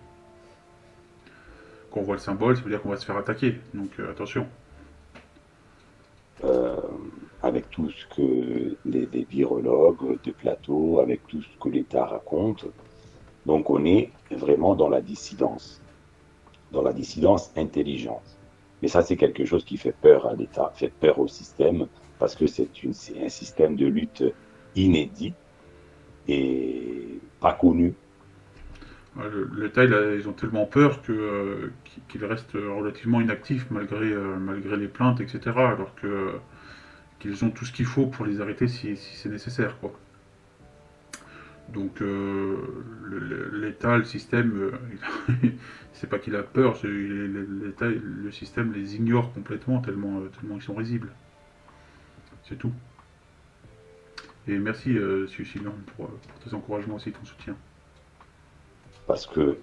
quand on voit le symbole, ça veut dire qu'on va se faire attaquer. Donc attention. Euh, avec tout ce que les virologues de plateau, avec tout ce que l'État raconte. Donc on est vraiment dans la dissidence intelligente. Mais ça, c'est quelque chose qui fait peur à l'État, fait peur au système, parce que c'est un système de lutte inédit et pas connu. L'État, ils ont tellement peur qu'ils restent relativement inactifs malgré les plaintes, etc. Alors qu'ils ont tout ce qu'il faut pour les arrêter si c'est nécessaire, quoi. Donc l'État, le système, c'est pas qu'il a peur, l'État, le système les ignore complètement tellement ils sont risibles. C'est tout. Et merci Sucilon pour tes encouragements aussi, ton soutien. Parce que,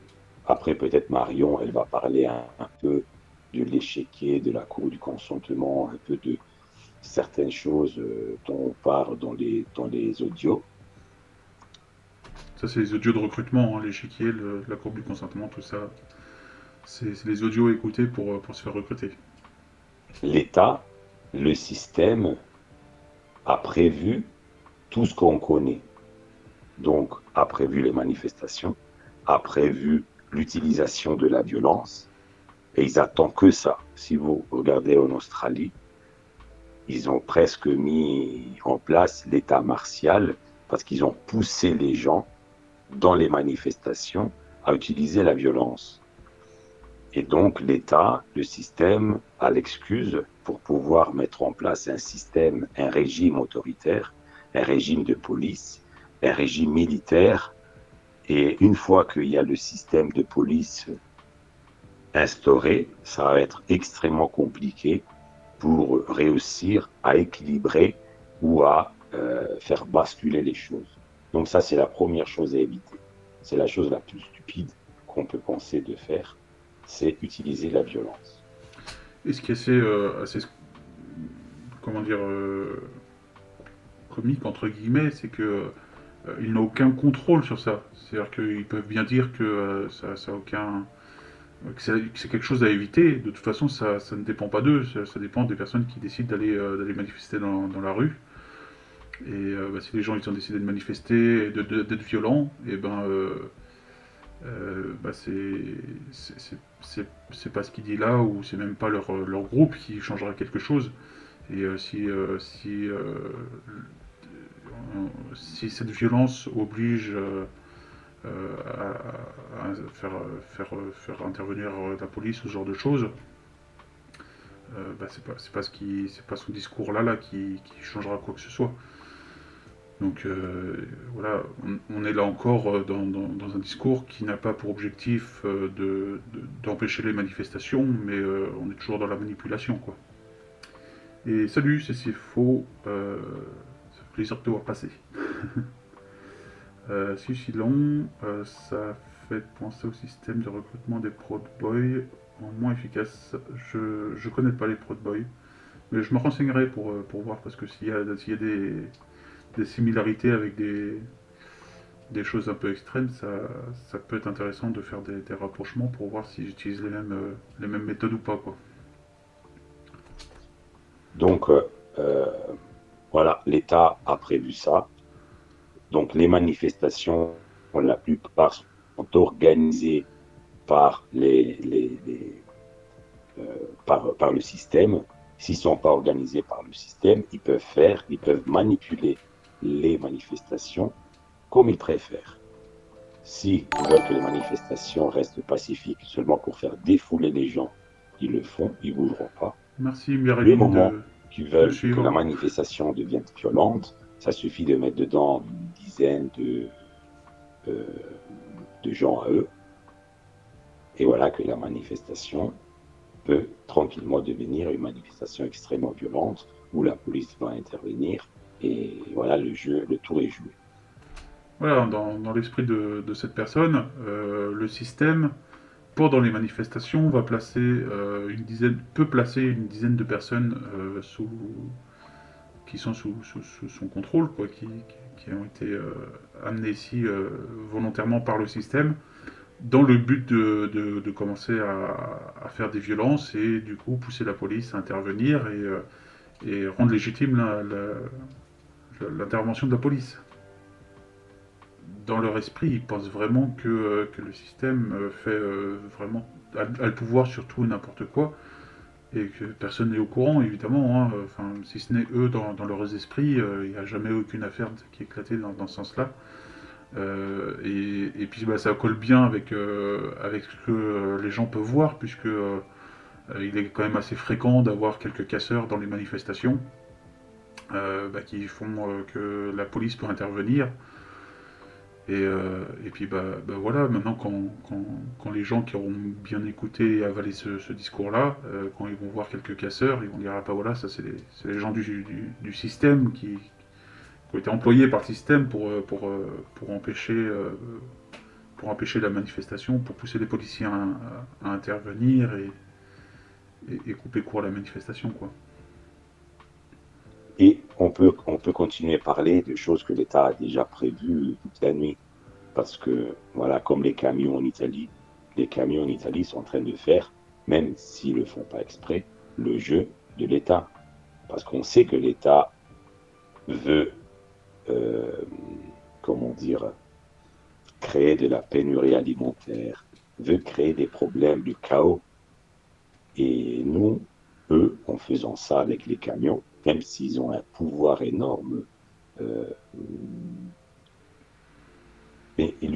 après, peut-être Marion, elle va parler un peu de l'échiquier, de la cour du consentement, un peu de certaines choses dont on parle dans les audios. Ça, c'est les audios de recrutement, hein, l'échiquier, la courbe du consentement, tout ça. C'est les audios à écouter pour se faire recruter. L'État, le système, a prévu tout ce qu'on connaît. Donc, a prévu les manifestations, a prévu l'utilisation de la violence, et ils attendent que ça. Si vous regardez en Australie, ils ont presque mis en place l'état martial parce qu'ils ont poussé les gens dans les manifestations à utiliser la violence. Et donc l'État, le système, a l'excuse pour pouvoir mettre en place un système, un régime autoritaire, un régime de police, un régime militaire. Et une fois qu'il y a le système de police instauré, ça va être extrêmement compliqué pour réussir à équilibrer ou à faire basculer les choses. Donc ça, c'est la première chose à éviter. C'est la chose la plus stupide qu'on peut penser de faire, c'est utiliser la violence. Et ce qui est assez comment dire, comique, entre guillemets, c'est que ils n'ont aucun contrôle sur ça. C'est-à-dire qu'ils peuvent bien dire que ça a aucun... que c'est quelque chose à éviter. De toute façon, ça ne dépend pas d'eux, ça dépend des personnes qui décident d'aller manifester dans la rue. Et si les gens ils ont décidé de manifester et d'être violents, et c'est pas ce qu'il dit là, ou c'est même pas leur groupe qui changera quelque chose. Et si cette violence oblige à faire intervenir la police, ce genre de choses, c'est pas son discours là qui changera quoi que ce soit. Donc voilà, on est là encore dans un discours qui n'a pas pour objectif d'empêcher les manifestations, mais on est toujours dans la manipulation, quoi. Et salut, c'est faux, ça fait plaisir de te voir passer. Suicilon, ça fait penser au système de recrutement des Proud Boys en moins efficace. Je connais pas les Proud Boys, mais je me renseignerai pour voir, parce que s'il y a des similarités avec des choses un peu extrêmes, ça peut être intéressant de faire des rapprochements pour voir s'ils utilisent les mêmes méthodes ou pas, quoi. Donc voilà, l'État a prévu ça. Donc les manifestations, pour la plupart, sont organisées par par le système. S'ils ne sont pas organisés par le système, ils peuvent manipuler les manifestations comme ils préfèrent. S'ils veulent que les manifestations restent pacifiques seulement pour faire défouler les gens, ils le font, ils ne bougeront pas. Merci Le Mireille moment qu'ils veulent que suivre. la manifestation devienne violente, ça suffit de mettre dedans une dizaine de gens à eux. Et voilà que la manifestation peut tranquillement devenir une manifestation extrêmement violente où la police va intervenir et voilà, le tour est joué. Voilà, dans l'esprit de cette personne, le système, pendant les manifestations, peut placer une dizaine de personnes qui sont sous son contrôle, qui ont été amenées ici volontairement par le système, dans le but de commencer à faire des violences et du coup pousser la police à intervenir et rendre légitime l'intervention de la police. Dans leur esprit, ils pensent vraiment que le système fait vraiment a le pouvoir sur tout et n'importe quoi et que personne n'est au courant, évidemment. Hein. Enfin, si ce n'est eux dans leurs esprits, il n'y a jamais aucune affaire qui est éclatée dans ce sens-là. Et puis bah, ça colle bien avec ce que les gens peuvent voir, puisque il est quand même assez fréquent d'avoir quelques casseurs dans les manifestations bah, qui font que la police peut intervenir. Et puis bah voilà, maintenant quand les gens qui auront bien écouté et avalé ce discours-là, quand ils vont voir quelques casseurs, ils vont dire ah bah voilà, ça c'est les gens du système qui ont été employés par le système pour empêcher la manifestation, pour pousser les policiers à intervenir et couper court à la manifestation, quoi. Et on peut continuer à parler de choses que l'État a déjà prévues toute la nuit. Parce que, voilà, comme les camions en Italie, sont en train de faire, même s'ils ne le font pas exprès, le jeu de l'État. Parce qu'on sait que l'État veut, euh, comment dire, créer de la pénurie alimentaire, veut créer des problèmes, du chaos. Et nous, eux, en faisant ça avec les camions, même s'ils ont un pouvoir énorme, euh, mais il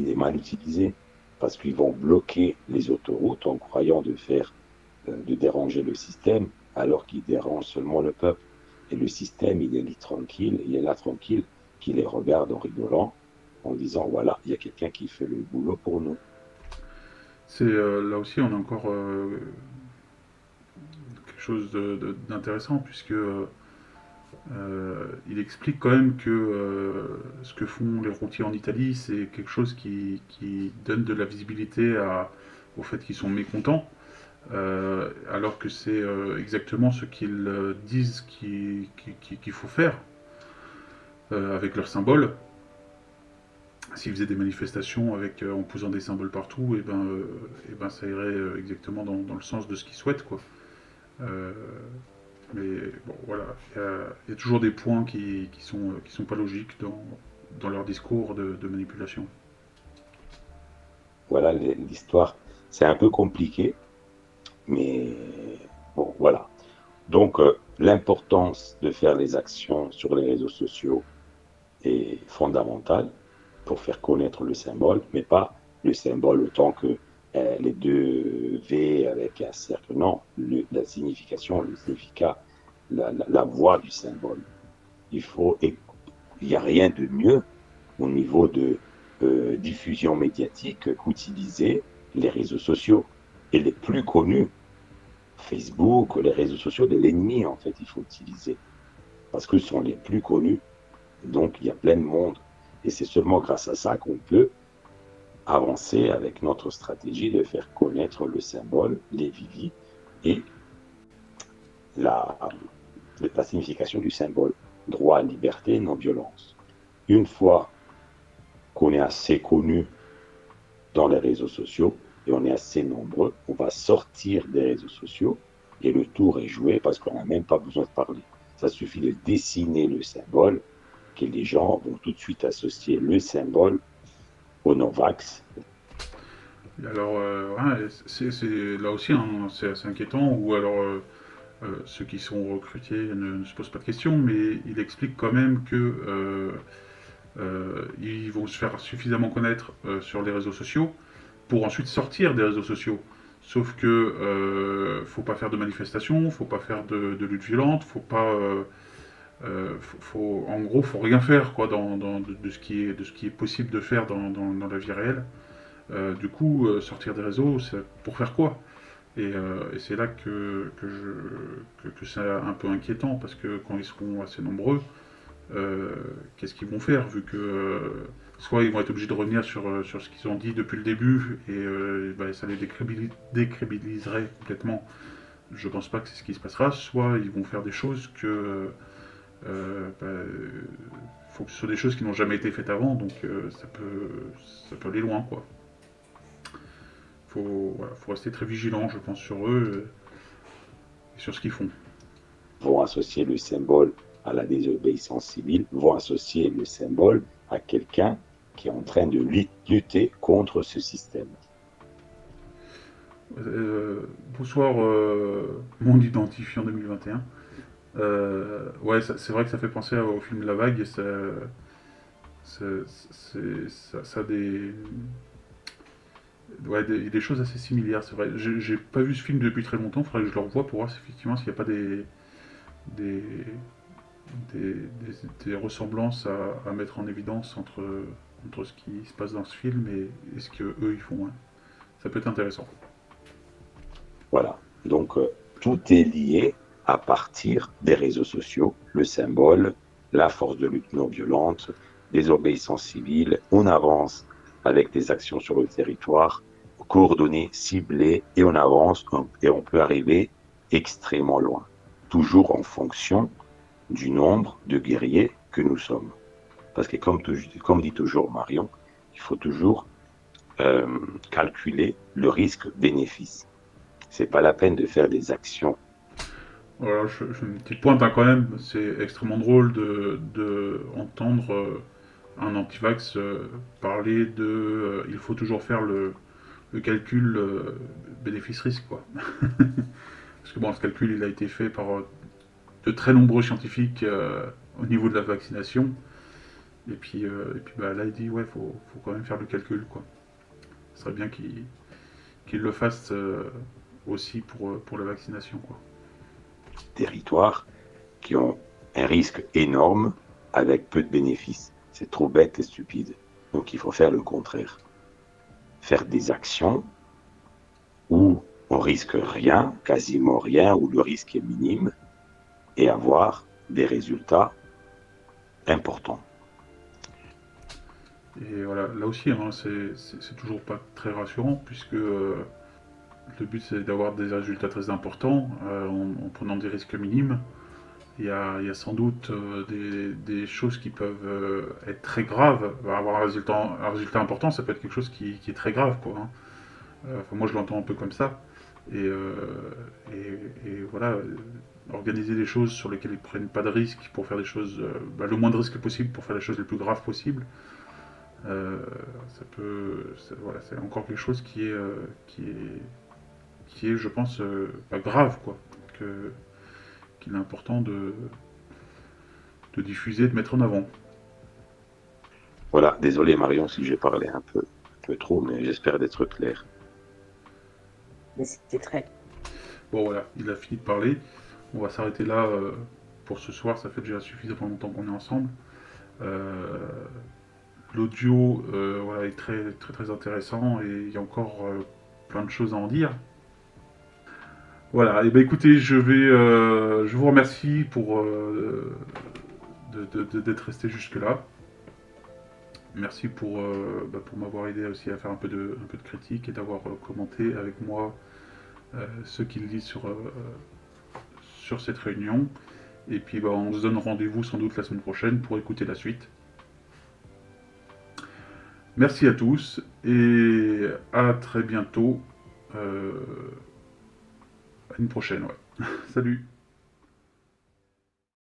est mal utilisé parce qu'ils vont bloquer les autoroutes en croyant de déranger le système, alors qu'ils dérangent seulement le peuple. Et le système, il est là tranquille, qui les regarde en rigolant, en disant voilà, il y a quelqu'un qui fait le boulot pour nous. C'est là aussi on a encore quelque chose d'intéressant puisque il explique quand même que ce que font les routiers en Italie, c'est quelque chose qui donne de la visibilité au fait qu'ils sont mécontents, alors que c'est exactement ce qu'ils disent qu'il faut faire avec leurs symboles. S'ils faisaient des manifestations en posant des symboles partout, et ben ça irait exactement dans le sens de ce qu'ils souhaitent, quoi. Euh, Mais bon, voilà, il y a toujours des points qui sont pas logiques dans leur discours de manipulation. Voilà l'histoire. C'est un peu compliqué, mais bon, voilà. Donc, l'importance de faire les actions sur les réseaux sociaux est fondamentale pour faire connaître le symbole, mais pas le symbole autant que les deux V avec un cercle. Non, la signification, le significat, la voix du symbole. Il n'y a rien de mieux au niveau de diffusion médiatique qu'utiliser les réseaux sociaux. Et les plus connus, Facebook, les réseaux sociaux de l'ennemi, en fait, il faut utiliser. Parce que ce sont les plus connus. Donc, il y a plein de monde. Et c'est seulement grâce à ça qu'on peut avancer avec notre stratégie de faire connaître le symbole, les vivis et la, la signification du symbole. Droit, liberté, non-violence. Une fois qu'on est assez connu dans les réseaux sociaux et on est assez nombreux, on va sortir des réseaux sociaux et le tour est joué parce qu'on n'a même pas besoin de parler. Ça suffit de dessiner le symbole que les gens vont tout de suite associer le symbole au non-vax. Alors, ouais, là aussi, hein, c'est assez inquiétant, ou alors ceux qui sont recrutés ne se posent pas de questions, mais il explique quand même que ils vont se faire suffisamment connaître sur les réseaux sociaux pour ensuite sortir des réseaux sociaux. Sauf que faut pas faire de manifestations, faut pas faire de lutte violente, faut pas, en gros, faut rien faire quoi de ce qui est possible de faire dans la vie réelle. Du coup, sortir des réseaux, c'est pour faire quoi? Et c'est là que c'est un peu inquiétant parce que quand ils seront assez nombreux, qu'est-ce qu'ils vont faire vu que soit ils vont être obligés de revenir sur ce qu'ils ont dit depuis le début et bah, ça les décrédibiliserait complètement. Je pense pas que c'est ce qui se passera. Soit ils vont faire des choses bah, faut que ce soit des choses qui n'ont jamais été faites avant, donc ça peut aller loin quoi. voilà, faut rester très vigilant, je pense, sur eux et sur ce qu'ils font. Vont associer le symbole à la désobéissance civile, vont associer le symbole à quelqu'un qui est en train de lutter contre ce système. Bonsoir, monde identifiant 2021. Ouais, c'est vrai que ça fait penser au film La Vague et ça a des choses assez similaires, c'est vrai. J'ai pas vu ce film depuis très longtemps, il faudrait que je le revoie pour voir effectivement s'il n'y a pas des, des ressemblances à mettre en évidence entre ce qui se passe dans ce film et ce qu'eux ils font. Hein. Ça peut être intéressant. Voilà. Donc, tout est lié à partir des réseaux sociaux, le symbole, la force de lutte non violente, désobéissance civile. On avance avec des actions sur le territoire, coordonnées, ciblées, et on avance et on peut arriver extrêmement loin. Toujours en fonction du nombre de guerriers que nous sommes. Parce que comme dit toujours Marion, il faut toujours calculer le risque-bénéfice. C'est pas la peine de faire des actions. Voilà, une petite pointe hein, quand même, c'est extrêmement drôle de entendre un antivax parler de il faut toujours faire le calcul bénéfice-risque quoi. Parce que bon, ce calcul il a été fait par de très nombreux scientifiques au niveau de la vaccination. Et puis bah, là il dit ouais faut quand même faire le calcul quoi. Ce serait bien qu'il le fasse aussi pour la vaccination quoi. Territoires qui ont un risque énorme avec peu de bénéfices. C'est trop bête et stupide. Donc il faut faire le contraire. Faire des actions où on risque rien, quasiment rien, où le risque est minime, et avoir des résultats importants. Et voilà, là aussi, hein, c'est toujours pas très rassurant, puisque le but c'est d'avoir des résultats très importants en prenant des risques minimes. Il y a sans doute des choses qui peuvent être très graves. Avoir un résultat important, ça peut être quelque chose qui est très grave, quoi. Hein. Enfin, moi, je l'entends un peu comme ça. Et voilà, organiser des choses sur lesquelles ils ne prennent pas de risques pour faire des choses, le moins de risques possible pour faire les choses les plus graves possibles. Voilà, c'est encore quelque chose qui est je pense, pas grave, quoi. Qu'il est important de diffuser, de mettre en avant. Voilà, désolé Marion si j'ai parlé un peu trop, mais j'espère d'être clair. Mais c'était très... Bon voilà, il a fini de parler. On va s'arrêter là pour ce soir, ça fait déjà suffisamment longtemps qu'on est ensemble. L'audio voilà, est très, très très intéressant et il y a encore plein de choses à en dire. Voilà, et ben écoutez, je vous remercie pour d'être resté jusque là. Merci pour m'avoir aidé aussi à faire un peu de critique et d'avoir commenté avec moi ce qu'il dit sur cette réunion. Et puis on se donne rendez-vous sans doute la semaine prochaine pour écouter la suite. Merci à tous et à très bientôt. À une prochaine, ouais. Salut.